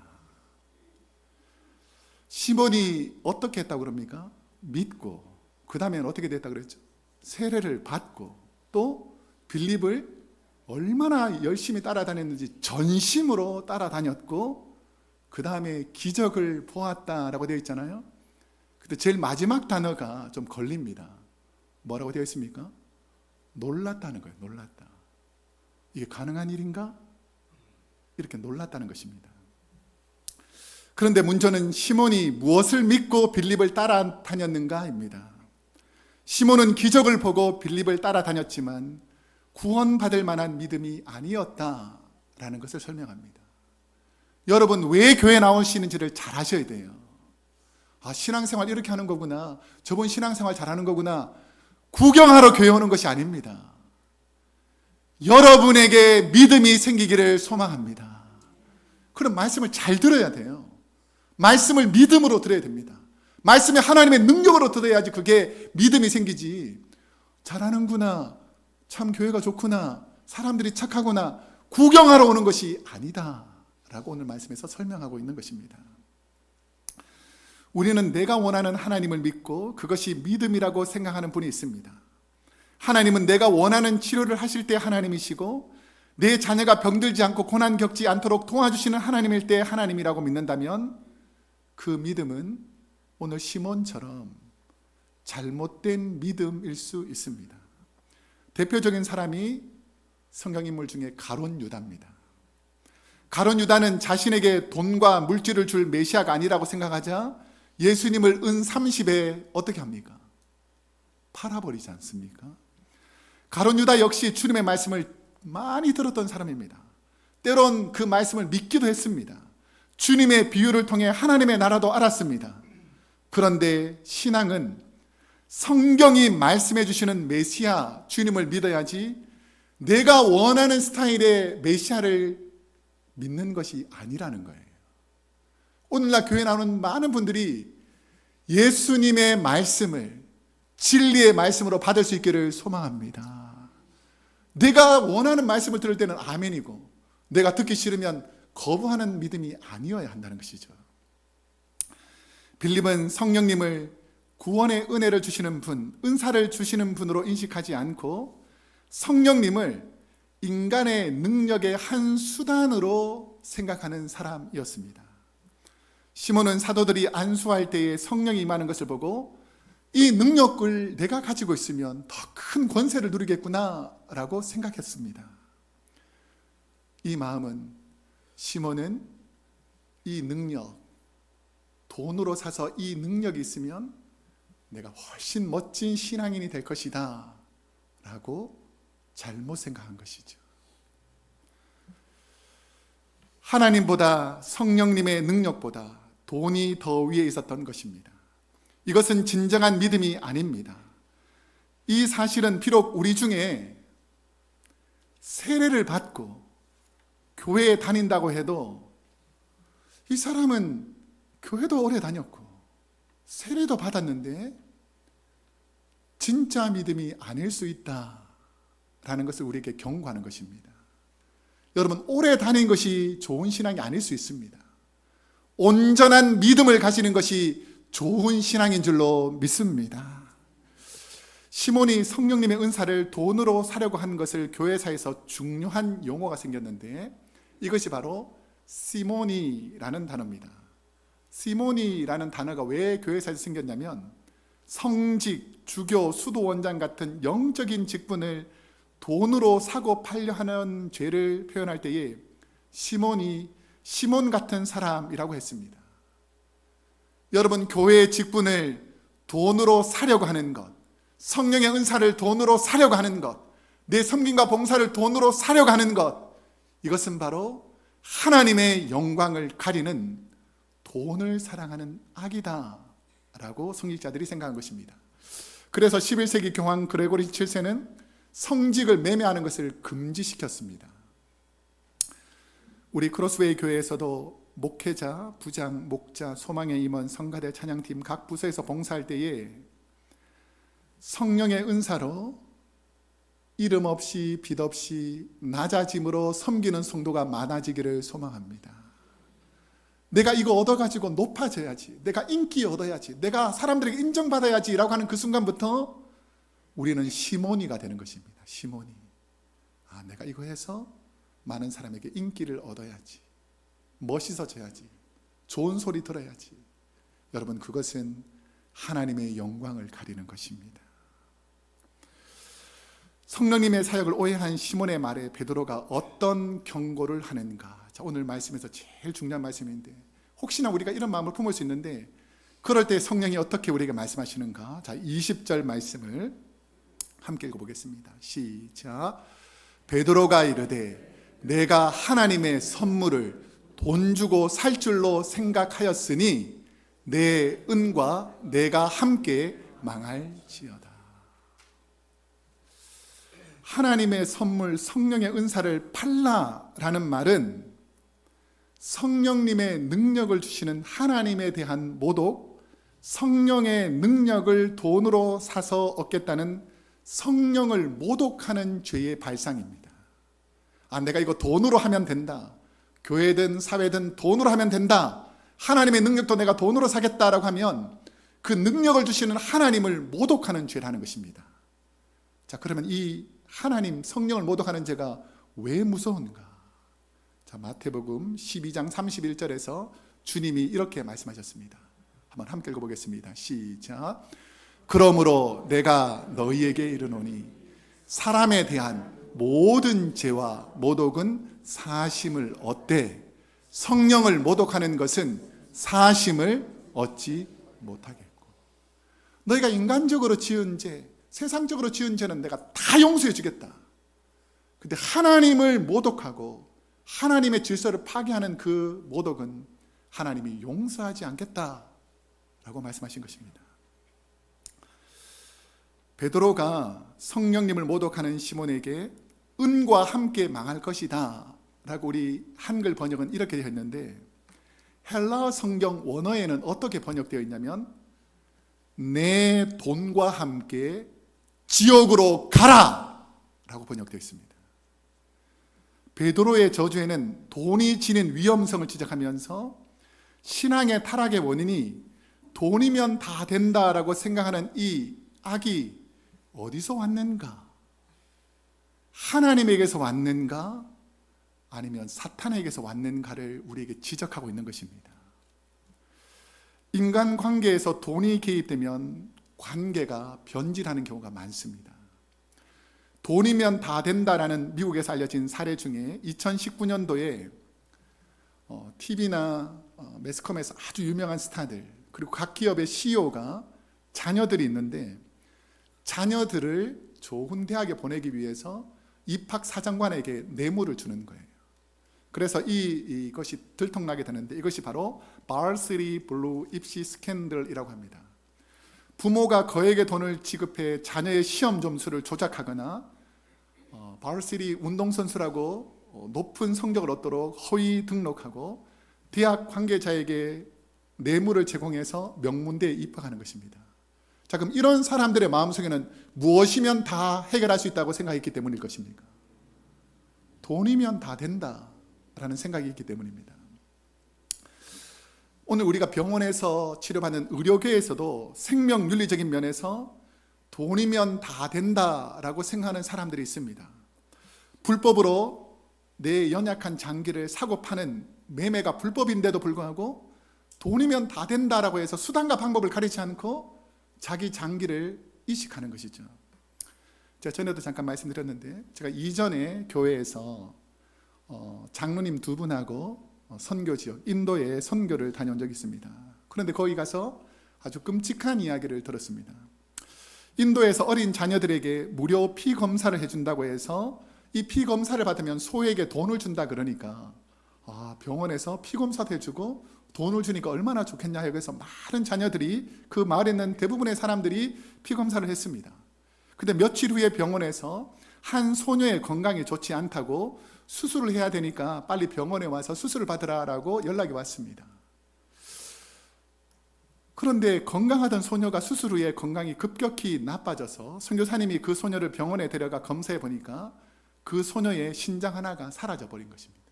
시몬이 어떻게 했다고 그럽니까? 믿고, 그 다음에는 어떻게 됐다고 그랬죠? 세례를 받고, 또 빌립을 얼마나 열심히 따라다녔는지 전심으로 따라다녔고, 그 다음에 기적을 보았다라고 되어 있잖아요. 근데 제일 마지막 단어가 좀 걸립니다. 뭐라고 되어 있습니까? 놀랐다는 거예요. 놀랐다. 이게 가능한 일인가? 이렇게 놀랐다는 것입니다. 그런데 문제는 시몬이 무엇을 믿고 빌립을 따라다녔는가입니다. 시몬은 기적을 보고 빌립을 따라다녔지만 구원받을 만한 믿음이 아니었다라는 것을 설명합니다. 여러분, 왜 교회에 나오시는지를 잘 아셔야 돼요. 아, 신앙생활 이렇게 하는 거구나. 저분 신앙생활 잘하는 거구나. 구경하러 교회 오는 것이 아닙니다. 여러분에게 믿음이 생기기를 소망합니다. 그럼 말씀을 잘 들어야 돼요. 말씀을 믿음으로 들어야 됩니다. 말씀이 하나님의 능력으로 들어야지 그게 믿음이 생기지. 잘하는구나, 참 교회가 좋구나, 사람들이 착하구나, 구경하러 오는 것이 아니다 라고 오늘 말씀에서 설명하고 있는 것입니다. 우리는 내가 원하는 하나님을 믿고 그것이 믿음이라고 생각하는 분이 있습니다. 하나님은 내가 원하는 치료를 하실 때 하나님이시고 내 자녀가 병들지 않고 고난 겪지 않도록 도와주시는 하나님일 때 하나님이라고 믿는다면 그 믿음은 오늘 시몬처럼 잘못된 믿음일 수 있습니다. 대표적인 사람이 성경인물 중에 가룟 유다입니다. 가룟 유다는 자신에게 돈과 물질을 줄 메시아가 아니라고 생각하자 예수님을 은 30에 어떻게 합니까? 팔아버리지 않습니까? 가룟 유다 역시 주님의 말씀을 많이 들었던 사람입니다. 때론 그 말씀을 믿기도 했습니다. 주님의 비유를 통해 하나님의 나라도 알았습니다. 그런데 신앙은 성경이 말씀해 주시는 메시아 주님을 믿어야지 내가 원하는 스타일의 메시아를 믿는 것이 아니라는 거예요. 오늘날 교회 나오는 많은 분들이 예수님의 말씀을 진리의 말씀으로 받을 수 있기를 소망합니다. 내가 원하는 말씀을 들을 때는 아멘이고 내가 듣기 싫으면 거부하는 믿음이 아니어야 한다는 것이죠. 빌립은 성령님을 구원의 은혜를 주시는 분, 은사를 주시는 분으로 인식하지 않고 성령님을 인간의 능력의 한 수단으로 생각하는 사람이었습니다. 시몬은 사도들이 안수할 때에 성령이 임하는 것을 보고 이 능력을 내가 가지고 있으면 더 큰 권세를 누리겠구나 라고 생각했습니다. 이 마음은 시몬은 이 능력, 돈으로 사서 이 능력이 있으면 내가 훨씬 멋진 신앙인이 될 것이다 라고 잘못 생각한 것이죠. 하나님보다 성령님의 능력보다 돈이 더 위에 있었던 것입니다. 이것은 진정한 믿음이 아닙니다. 이 사실은 비록 우리 중에 세례를 받고 교회에 다닌다고 해도 이 사람은 교회도 오래 다녔고 세례도 받았는데 진짜 믿음이 아닐 수 있다라는 것을 우리에게 경고하는 것입니다. 여러분, 오래 다닌 것이 좋은 신앙이 아닐 수 있습니다. 온전한 믿음을 가지는 것이 좋은 신앙인 줄로 믿습니다. 시몬이 성령님의 은사를 돈으로 사려고 한 것을 교회사에서 중요한 용어가 생겼는데 이것이 바로 시모니라는 단어입니다. 시모니라는 단어가 왜 교회사에서 생겼냐면 성직, 주교, 수도원장 같은 영적인 직분을 돈으로 사고 팔려 하는 죄를 표현할 때에 시몬이 시몬 같은 사람이라고 했습니다. 여러분, 교회의 직분을 돈으로 사려고 하는 것, 성령의 은사를 돈으로 사려고 하는 것, 내 섬김과 봉사를 돈으로 사려고 하는 것, 이것은 바로 하나님의 영광을 가리는 돈을 사랑하는 악이다 라고 성직자들이 생각한 것입니다. 그래서 11세기 교황 그레고리 7세는 성직을 매매하는 것을 금지시켰습니다. 우리 크로스웨이 교회에서도 목회자, 부장, 목자, 소망의 임원, 성가대, 찬양팀 각 부서에서 봉사할 때에 성령의 은사로 이름 없이 빚 없이 낮아짐으로 섬기는 성도가 많아지기를 소망합니다. 내가 이거 얻어가지고 높아져야지, 내가 인기 얻어야지, 내가 사람들에게 인정받아야지 라고 하는 그 순간부터 우리는 시몬이가 되는 것입니다. 시몬이. 내가 이거 해서 많은 사람에게 인기를 얻어야지, 멋있어져야지, 좋은 소리 들어야지. 여러분, 그것은 하나님의 영광을 가리는 것입니다. 성령님의 사역을 오해한 시몬의 말에 베드로가 어떤 경고를 하는가? 자, 오늘 말씀에서 제일 중요한 말씀인데 혹시나 우리가 이런 마음을 품을 수 있는데 그럴 때 성령이 어떻게 우리에게 말씀하시는가? 자, 20절 말씀을 함께 읽어보겠습니다. 시작. 베드로가 이르되 내가 하나님의 선물을 돈 주고 살 줄로 생각하였으니 내 은과 내가 함께 망할지어다. 하나님의 선물, 성령의 은사를 팔라라는 말은 성령님의 능력을 주시는 하나님에 대한 모독, 성령의 능력을 돈으로 사서 얻겠다는 성령을 모독하는 죄의 발상입니다. 내가 이거 돈으로 하면 된다, 교회든 사회든 돈으로 하면 된다, 하나님의 능력도 내가 돈으로 사겠다라고 하면 그 능력을 주시는 하나님을 모독하는 죄라는 것입니다. 자, 그러면 이 하나님 성령을 모독하는 죄가 왜 무서운가? 자, 마태복음 12장 31절에서 주님이 이렇게 말씀하셨습니다. 한번 함께 읽어보겠습니다. 시작. 그러므로 내가 너희에게 이르노니 사람에 대한 모든 죄와 모독은 사심을 얻되 성령을 모독하는 것은 사심을 얻지 못하겠고. 너희가 인간적으로 지은 죄, 세상적으로 지은 죄는 내가 다 용서해 주겠다. 근데 하나님을 모독하고 하나님의 질서를 파괴하는 그 모독은 하나님이 용서하지 않겠다라고 말씀하신 것입니다. 베드로가 성령님을 모독하는 시몬에게 은과 함께 망할 것이다 라고 우리 한글 번역은 이렇게 되어 있는데 헬라어 성경 원어에는 어떻게 번역되어 있냐면 내 돈과 함께 지옥으로 가라 라고 번역되어 있습니다. 베드로의 저주에는 돈이 지닌 위험성을 지적하면서 신앙의 타락의 원인이 돈이면 다 된다라고 생각하는 이 악이 어디서 왔는가? 하나님에게서 왔는가? 아니면 사탄에게서 왔는가를 우리에게 지적하고 있는 것입니다. 인간관계에서 돈이 개입되면 관계가 변질하는 경우가 많습니다. 돈이면 다 된다라는 미국에서 알려진 사례 중에 2019년도에 TV나 매스컴에서 아주 유명한 스타들, 그리고 각 기업의 CEO가 자녀들이 있는데 자녀들을 좋은 대학에 보내기 위해서 입학 사정관에게 뇌물을 주는 거예요. 그래서 이것이 들통나게 되는데 이것이 바로 바르시티 블루 입시 스캔들이라고 합니다. 부모가 거액의 돈을 지급해 자녀의 시험 점수를 조작하거나 바르시티 운동선수라고 높은 성적을 얻도록 허위 등록하고 대학 관계자에게 뇌물을 제공해서 명문대에 입학하는 것입니다. 자, 그럼 이런 사람들의 마음속에는 무엇이면 다 해결할 수 있다고 생각했기 때문일 것입니까? 돈이면 다 된다라는 생각이 있기 때문입니다. 오늘 우리가 병원에서 치료받는 의료계에서도 생명윤리적인 면에서 돈이면 다 된다라고 생각하는 사람들이 있습니다. 불법으로 내 연약한 장기를 사고 파는 매매가 불법인데도 불구하고 돈이면 다 된다라고 해서 수단과 방법을 가리지 않고 자기 장기를 이식하는 것이죠. 제가 전에도 잠깐 말씀드렸는데 제가 이전에 교회에서 장로님 두 분하고 선교 지역 인도에 선교를 다녀온 적이 있습니다. 그런데 거기 가서 아주 끔찍한 이야기를 들었습니다. 인도에서 어린 자녀들에게 무료 피 검사를 해준다고 해서 이 피 검사를 받으면 소에게 돈을 준다 그러니까 병원에서 피 검사도 해주고 돈을 주니까 얼마나 좋겠냐 해서 많은 자녀들이 그 마을에 있는 대부분의 사람들이 피 검사를 했습니다. 근데 며칠 후에 병원에서 한 소녀의 건강이 좋지 않다고 수술을 해야 되니까 빨리 병원에 와서 수술을 받으라라고 연락이 왔습니다. 그런데 건강하던 소녀가 수술 후에 건강이 급격히 나빠져서 선교사님이 그 소녀를 병원에 데려가 검사해 보니까 그 소녀의 신장 하나가 사라져 버린 것입니다.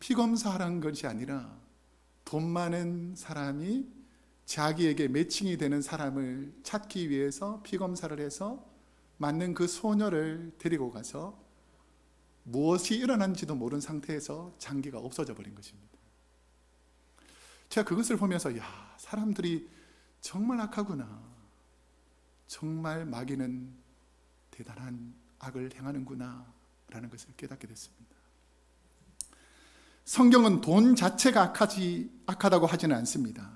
피검사하라는 것이 아니라 돈 많은 사람이 자기에게 매칭이 되는 사람을 찾기 위해서 피검사를 해서 맞는 그 소녀를 데리고 가서 무엇이 일어난지도 모르는 상태에서 장기가 없어져 버린 것입니다. 제가 그것을 보면서 사람들이 정말 악하구나. 정말 마귀는 대단한 악을 행하는구나 라는 것을 깨닫게 됐습니다. 성경은 돈 자체가 악하다고 하지는 않습니다.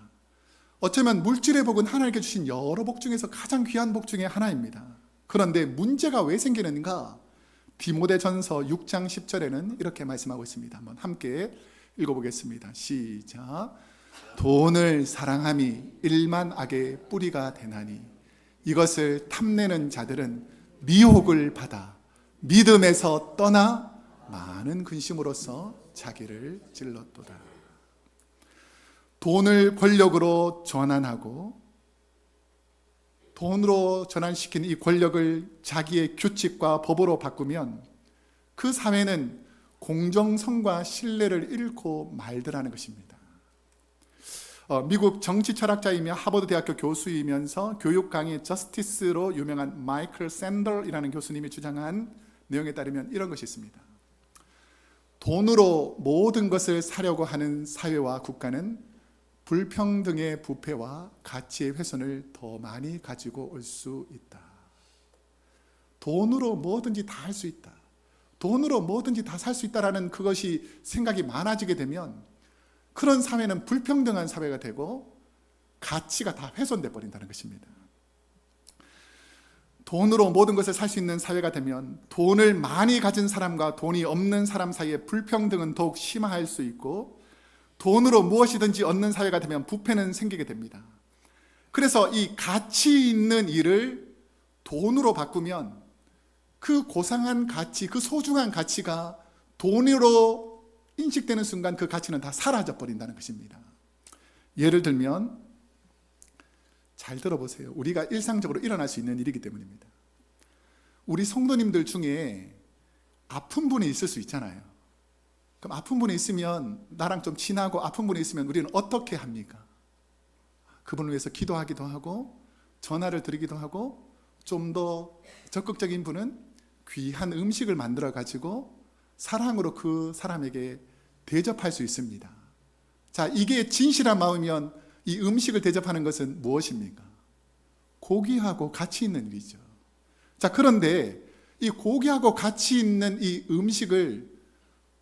어쩌면 물질의 복은 하나님께 주신 여러 복 중에서 가장 귀한 복 중에 하나입니다. 그런데 문제가 왜 생기는가? 디모데전서 6장 10절에는 이렇게 말씀하고 있습니다. 한번 함께 읽어보겠습니다. 시작. 돈을 사랑함이 일만 악의 뿌리가 되나니 이것을 탐내는 자들은 미혹을 받아 믿음에서 떠나 많은 근심으로써 자기를 찔렀도다. 돈을 권력으로 전환하고 돈으로 전환시킨 이 권력을 자기의 규칙과 법으로 바꾸면 그 사회는 공정성과 신뢰를 잃고 말더라는 것입니다. 미국 정치 철학자이며 하버드 대학교 교수이면서 교육 강의 저스티스로 유명한 마이클 샌들이라는 교수님이 주장한 내용에 따르면 이런 것이 있습니다. 돈으로 모든 것을 사려고 하는 사회와 국가는 불평등의 부패와 가치의 훼손을 더 많이 가지고 올 수 있다. 돈으로 뭐든지 다 할 수 있다. 돈으로 뭐든지 다 살 수 있다라는 그것이 생각이 많아지게 되면 그런 사회는 불평등한 사회가 되고 가치가 다 훼손돼 버린다는 것입니다. 돈으로 모든 것을 살 수 있는 사회가 되면 돈을 많이 가진 사람과 돈이 없는 사람 사이의 불평등은 더욱 심화할 수 있고 돈으로 무엇이든지 얻는 사회가 되면 부패는 생기게 됩니다. 그래서 이 가치 있는 일을 돈으로 바꾸면 그 고상한 가치, 그 소중한 가치가 돈으로 인식되는 순간 그 가치는 다 사라져 버린다는 것입니다. 예를 들면 잘 들어보세요. 우리가 일상적으로 일어날 수 있는 일이기 때문입니다. 우리 성도님들 중에 아픈 분이 있을 수 있잖아요. 그럼 아픈 분이 있으면 나랑 좀 친하고 아픈 분이 있으면 우리는 어떻게 합니까? 그분을 위해서 기도하기도 하고 전화를 드리기도 하고 좀 더 적극적인 분은 귀한 음식을 만들어 가지고 사랑으로 그 사람에게 대접할 수 있습니다. 자, 이게 진실한 마음이면 이 음식을 대접하는 것은 무엇입니까? 고귀하고 가치 있는 일이죠. 자, 그런데 이 고귀하고 가치 있는 이 음식을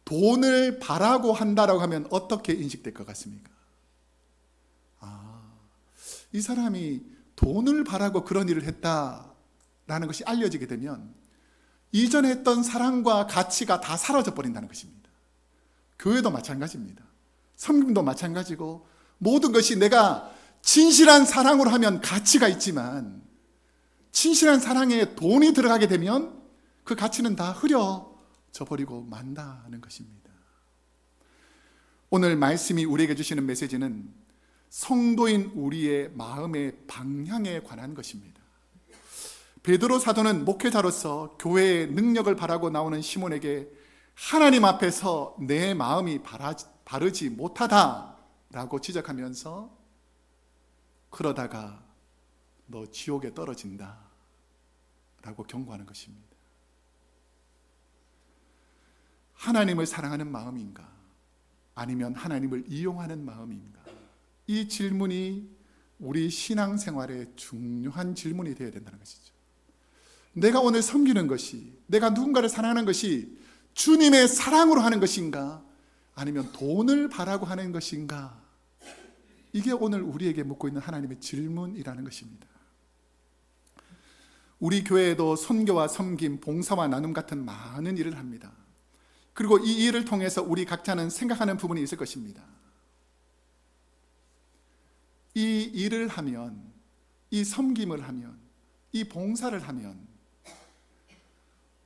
돈을 바라고 한다라고 하면 어떻게 인식될 것 같습니까? 이 사람이 돈을 바라고 그런 일을 했다라는 것이 알려지게 되면 이전에 했던 사랑과 가치가 다 사라져 버린다는 것입니다. 교회도 마찬가지입니다. 섬김도 마찬가지고 모든 것이 내가 진실한 사랑으로 하면 가치가 있지만 진실한 사랑에 돈이 들어가게 되면 그 가치는 다 흐려져 버리고 만다는 것입니다. 오늘 말씀이 우리에게 주시는 메시지는 성도인 우리의 마음의 방향에 관한 것입니다. 베드로 사도는 목회자로서 교회의 능력을 바라고 나오는 시몬에게 하나님 앞에서 내 마음이 바르지 못하다라고 지적하면서 그러다가 너 지옥에 떨어진다 라고 경고하는 것입니다. 하나님을 사랑하는 마음인가? 아니면 하나님을 이용하는 마음인가? 이 질문이 우리 신앙생활의 중요한 질문이 되어야 된다는 것이죠. 내가 오늘 섬기는 것이, 내가 누군가를 사랑하는 것이 주님의 사랑으로 하는 것인가? 아니면 돈을 바라고 하는 것인가? 이게 오늘 우리에게 묻고 있는 하나님의 질문이라는 것입니다. 우리 교회에도 선교와 섬김, 봉사와 나눔 같은 많은 일을 합니다. 그리고 이 일을 통해서 우리 각자는 생각하는 부분이 있을 것입니다. 이 일을 하면, 이 섬김을 하면, 이 봉사를 하면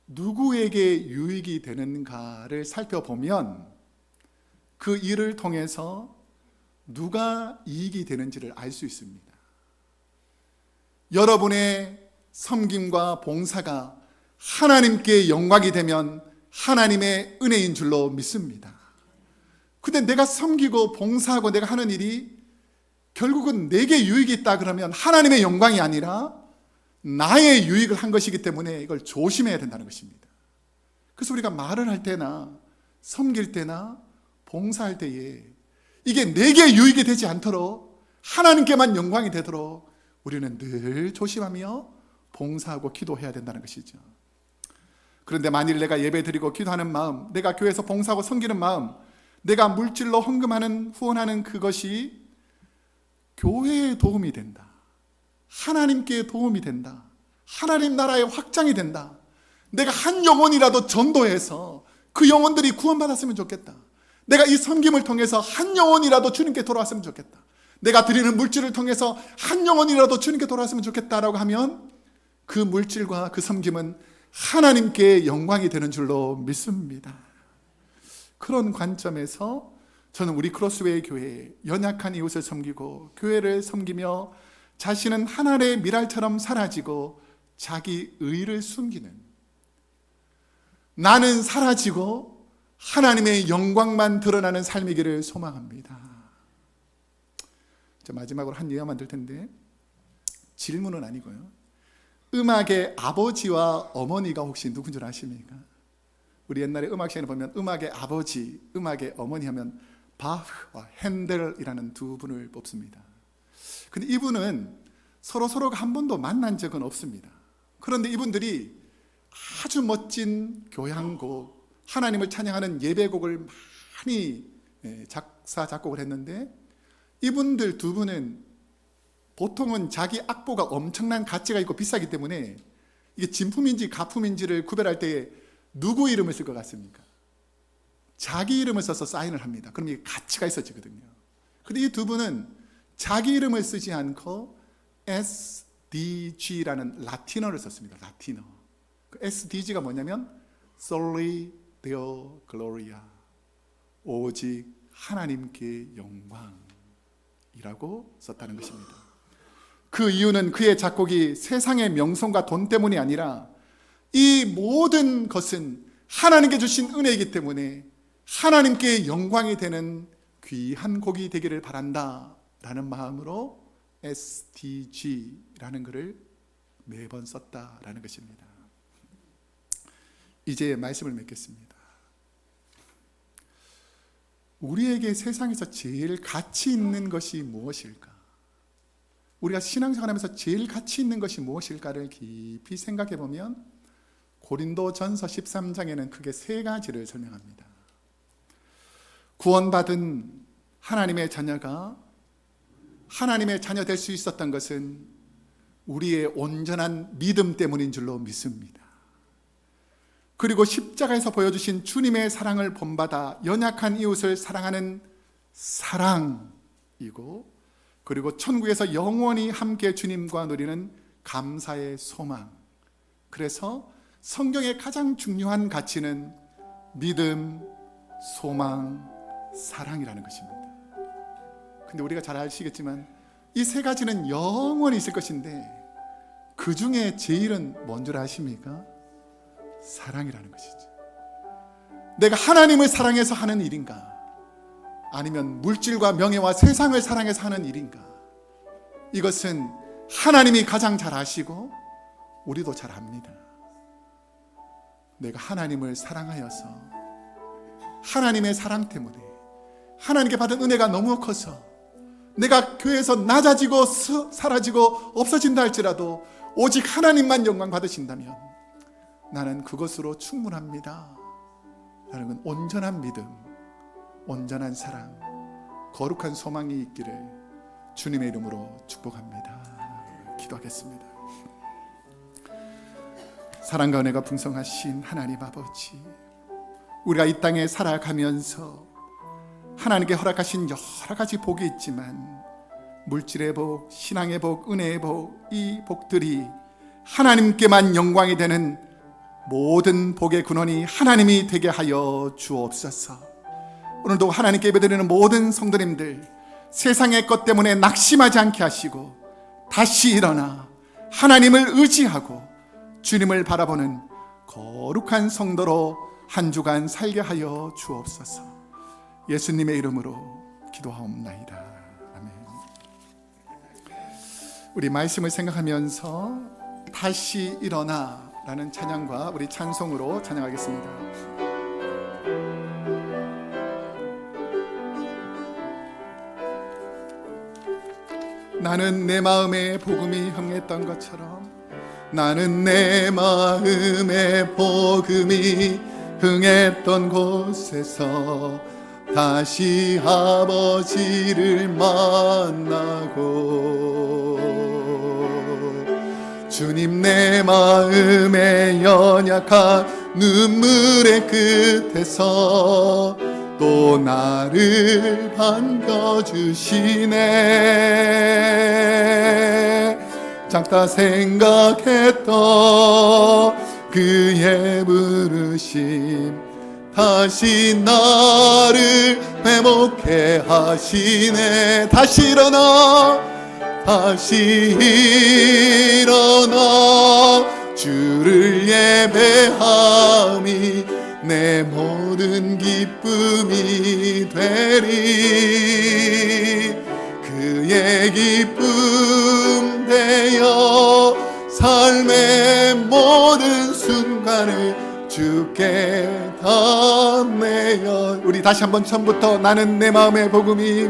누구에게 유익이 되는가를 살펴보면 그 일을 통해서 누가 이익이 되는지를 알 수 있습니다. 여러분의 섬김과 봉사가 하나님께 영광이 되면 하나님의 은혜인 줄로 믿습니다. 근데 내가 섬기고 봉사하고 내가 하는 일이 결국은 내게 유익이 있다 그러면 하나님의 영광이 아니라 나의 유익을 한 것이기 때문에 이걸 조심해야 된다는 것입니다. 그래서 우리가 말을 할 때나 섬길 때나 봉사할 때에 이게 내게 유익이 되지 않도록 하나님께만 영광이 되도록 우리는 늘 조심하며 봉사하고 기도해야 된다는 것이죠. 그런데 만일 내가 예배드리고 기도하는 마음, 내가 교회에서 봉사하고 섬기는 마음, 내가 물질로 헌금하는, 후원하는 그것이 교회에 도움이 된다, 하나님께 도움이 된다, 하나님 나라의 확장이 된다, 내가 한 영혼이라도 전도해서 그 영혼들이 구원받았으면 좋겠다, 내가 이 섬김을 통해서 한 영혼이라도 주님께 돌아왔으면 좋겠다, 내가 드리는 물질을 통해서 한 영혼이라도 주님께 돌아왔으면 좋겠다라고 하면 그 물질과 그 섬김은 하나님께 영광이 되는 줄로 믿습니다. 그런 관점에서 저는 우리 크로스웨이 교회에 연약한 이웃을 섬기고 교회를 섬기며 자신은 하늘의 미랄처럼 사라지고 자기 의를 숨기는, 나는 사라지고 하나님의 영광만 드러나는 삶이기를 소망합니다. 마지막으로 한 예화만 들 텐데, 질문은 아니고요. 음악의 아버지와 어머니가 혹시 누군 줄 아십니까? 우리 옛날에 음악 시간에 보면 음악의 아버지, 음악의 어머니 하면 바흐와 핸델이라는 두 분을 뽑습니다. 근데 이분은 서로가 한 번도 만난 적은 없습니다. 그런데 이분들이 아주 멋진 교향곡, 하나님을 찬양하는 예배곡을 많이 작사, 작곡을 했는데, 이분들 두 분은 보통은 자기 악보가 엄청난 가치가 있고 비싸기 때문에 이게 진품인지 가품인지를 구별할 때 누구 이름을 쓸 것 같습니까? 자기 이름을 써서 사인을 합니다. 그럼 이게 가치가 있어지거든요. 그런데 이 두 분은 자기 이름을 쓰지 않고 SDG라는 라틴어를 썼습니다. 라틴어. 그 SDG가 뭐냐면 Soli Deo Gloria, 오직 하나님께 영광이라고 썼다는 것입니다. 그 이유는 그의 작곡이 세상의 명성과 돈 때문이 아니라 이 모든 것은 하나님께 주신 은혜이기 때문에 하나님께 영광이 되는 귀한 곡이 되기를 바란다 라는 마음으로 SDG라는 글을 매번 썼다라는 것입니다. 이제 말씀을 맺겠습니다. 우리에게 세상에서 제일 가치 있는 것이 무엇일까? 우리가 신앙생활하면서 제일 가치 있는 것이 무엇일까를 깊이 생각해 보면 고린도전서 13장에는 크게 세 가지를 설명합니다. 구원받은 하나님의 자녀가 하나님의 자녀 될 수 있었던 것은 우리의 온전한 믿음 때문인 줄로 믿습니다. 그리고 십자가에서 보여주신 주님의 사랑을 본받아 연약한 이웃을 사랑하는 사랑이고, 그리고 천국에서 영원히 함께 주님과 누리는 감사의 소망. 그래서 성경의 가장 중요한 가치는 믿음, 소망, 사랑이라는 것입니다. 근데 우리가 잘 아시겠지만 이 세 가지는 영원히 있을 것인데 그 중에 제일은 뭔 줄 아십니까? 사랑이라는 것이죠. 내가 하나님을 사랑해서 하는 일인가? 아니면 물질과 명예와 세상을 사랑해서 하는 일인가? 이것은 하나님이 가장 잘 아시고 우리도 잘 압니다. 내가 하나님을 사랑하여서, 하나님의 사랑 때문에, 하나님께 받은 은혜가 너무 커서 내가 교회에서 낮아지고 사라지고 없어진다 할지라도 오직 하나님만 영광 받으신다면 나는 그것으로 충분합니다 라는 건 온전한 믿음, 온전한 사랑, 거룩한 소망이 있기를 주님의 이름으로 축복합니다. 기도하겠습니다. 사랑과 은혜가 풍성하신 하나님 아버지, 우리가 이 땅에 살아가면서 하나님께 허락하신 여러 가지 복이 있지만 물질의 복, 신앙의 복, 은혜의 복, 이 복들이 하나님께만 영광이 되는 모든 복의 근원이 하나님이 되게 하여 주옵소서. 오늘도 하나님께 예배드리는 모든 성도님들, 세상의 것 때문에 낙심하지 않게 하시고 다시 일어나 하나님을 의지하고 주님을 바라보는 거룩한 성도로 한 주간 살게 하여 주옵소서. 예수님의 이름으로 기도하옵나이다. 아멘. 우리 말씀을 생각하면서 다시 일어나 라는 찬양과 우리 찬송으로 찬양하겠습니다. 나는 내 마음에 복음이 흥했던 것처럼, 나는 내 마음에 복음이 흥했던 곳에서 다시 아버지를 만나고, 주님 내 마음의 연약한 눈물의 끝에서 또 나를 반겨주시네. 작다 생각했던 그의 부르심 다시 나를 회복해 하시네. 다시 일어나, 다시 일어나 주를 예배함이 내 모든 기쁨이 되리. 그의 기쁨 되어 삶의 모든 순간을 주께 다 내어. 우리 다시 한번 처음부터 나는 내 마음의 복음이,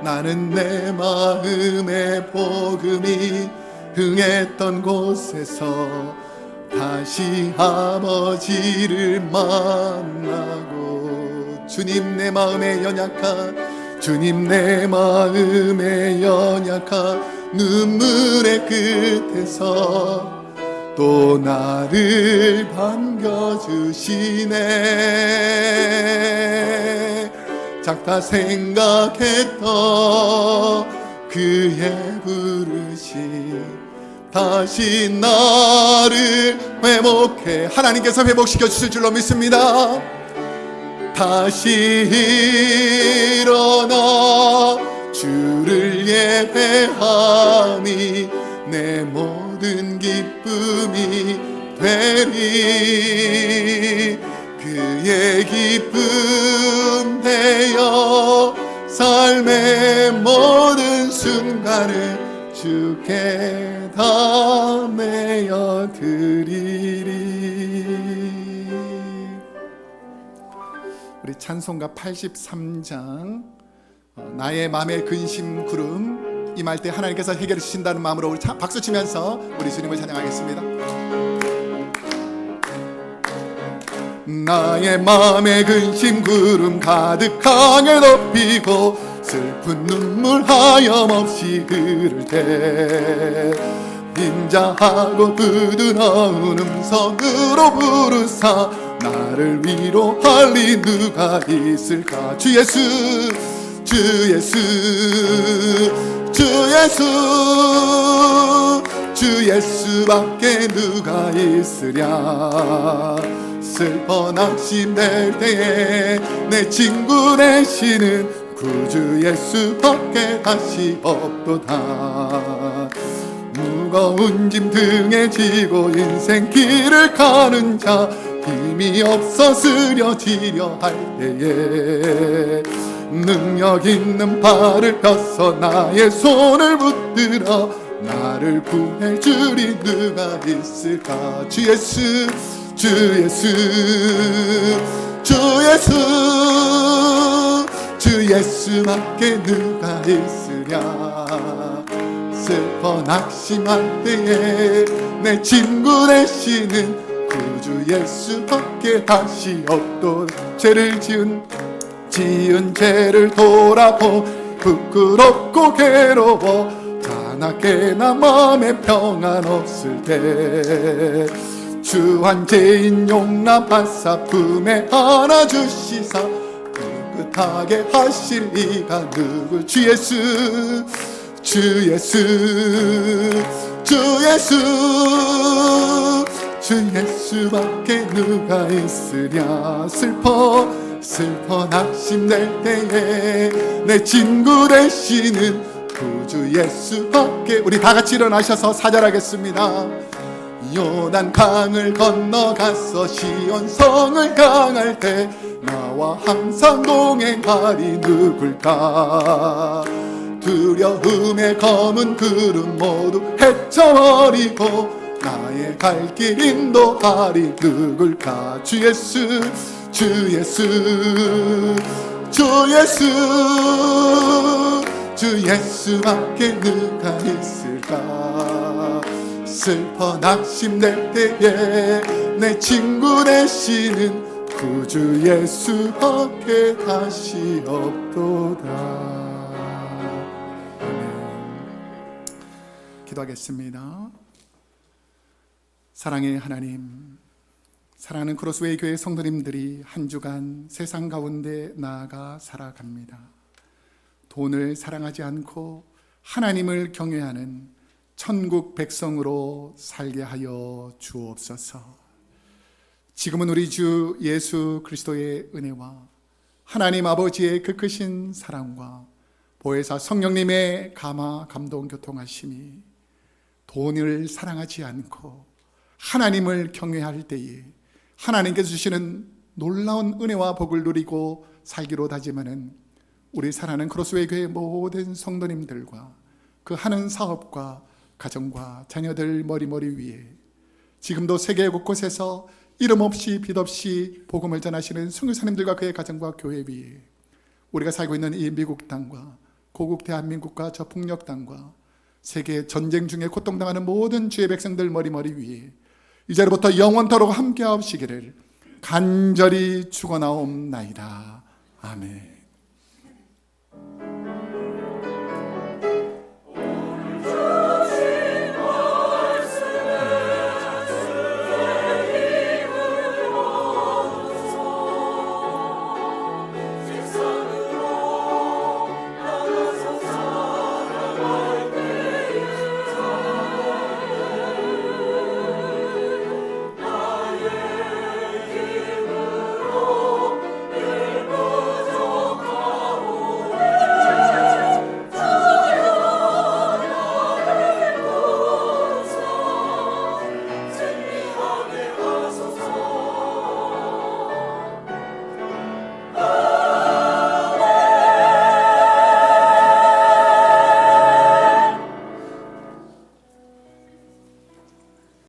나는 내 마음의 복음이 흥했던 곳에서 다시 아버지를 만나고, 주님 내 마음의 연약한, 주님 내 마음의 연약한 눈물의 끝에서 또 나를 반겨주시네. 작다 생각했던 그의 부르심 다시 나를 회복해, 하나님께서 회복시켜 주실 줄로 믿습니다. 다시 일어나 주를 예배함이 내 모든 기쁨이 되리. 그의 기쁨 되어 삶의 모든 순간을 주께 다 내어 드리리. 우리 찬송가 83장 나의 맘의 근심 구름 임할 때 하나님께서 해결해 주신다는 마음으로 우리 박수 치면서 우리 주님을 찬양하겠습니다. 나의 맘에 근심 구름 가득하게 덮이고 슬픈 눈물 하염없이 흐를 때 인자하고 부드러운 음성으로 부르사 나를 위로할 이 누가 있을까. 주 예수, 주 예수, 주 예수, 주 예수밖에 누가 있으랴. 슬퍼 낙심될 때에 내 친구 되시는 구주 예수밖에 다시 없도다. 무거운 짐 등에 지고 인생 길을 가는 자 힘이 없어 쓰러지려 할 때에 능력 있는 발을 펴서 나의 손을 붙들어 나를 구해주리 누가 있을까. 주 예수, 주 예수, 주 예수, 주 예수밖에 누가 있으랴. 슬퍼 낙심할 때에 내 친구 되시는 구주 예수밖에 다시 없도다. 죄를 지은 죄를 돌아보 부끄럽고 괴로워 자나깨나 마음에 평안 없을 때 주한 죄인 용납하사 품에 안아주시사 깨끗하게 하실 이가 누구. 주 예수, 주 예수, 주 예수, 주 예수밖에 누가 있으랴. 슬퍼 낙심될 때에 내 친구 되시는 구주 예수밖에. 우리 다 같이 일어나셔서 사절하겠습니다. 요단 강을 건너가서 시온성을 향할 때 나와 항상 동행하리 누굴까. 두려움의 검은 구름 모두 헤쳐버리고 나의 갈 길 인도하리 누굴까. 주 예수, 주 예수, 주 예수, 주 예수밖에 누가 있을까. 슬퍼 낙심될 때에 내 친구 되시는 구주 예수밖에 다시 없도다. 아멘. 기도하겠습니다. 사랑의 하나님, 사랑하는 크로스웨이 교회 성도님들이 한 주간 세상 가운데 나아가 살아갑니다. 돈을 사랑하지 않고 하나님을 경외하는 천국 백성으로 살게 하여 주옵소서. 지금은 우리 주 예수 그리스도의 은혜와 하나님 아버지의 그 크신 사랑과 보혜사 성령님의 감화 감동 교통하심이 돈을 사랑하지 않고 하나님을 경외할 때에 하나님께서 주시는 놀라운 은혜와 복을 누리고 살기로 다짐하는 우리 사랑하는 크로스웨이 교회 모든 성도님들과 그 하는 사업과 가정과 자녀들 머리머리 위에 지금도 세계 곳곳에서 이름 없이 빛 없이 복음을 전하시는 선교사님들과 그의 가정과 교회 위에 우리가 살고 있는 이 미국 땅과 고국 대한민국과 저 북녘 땅과 세계 전쟁 중에 고통당하는 모든 주의 백성들 머리머리 위에 이제로부터 영원토록 함께하시기를 간절히 축원하옵나이다. 아멘.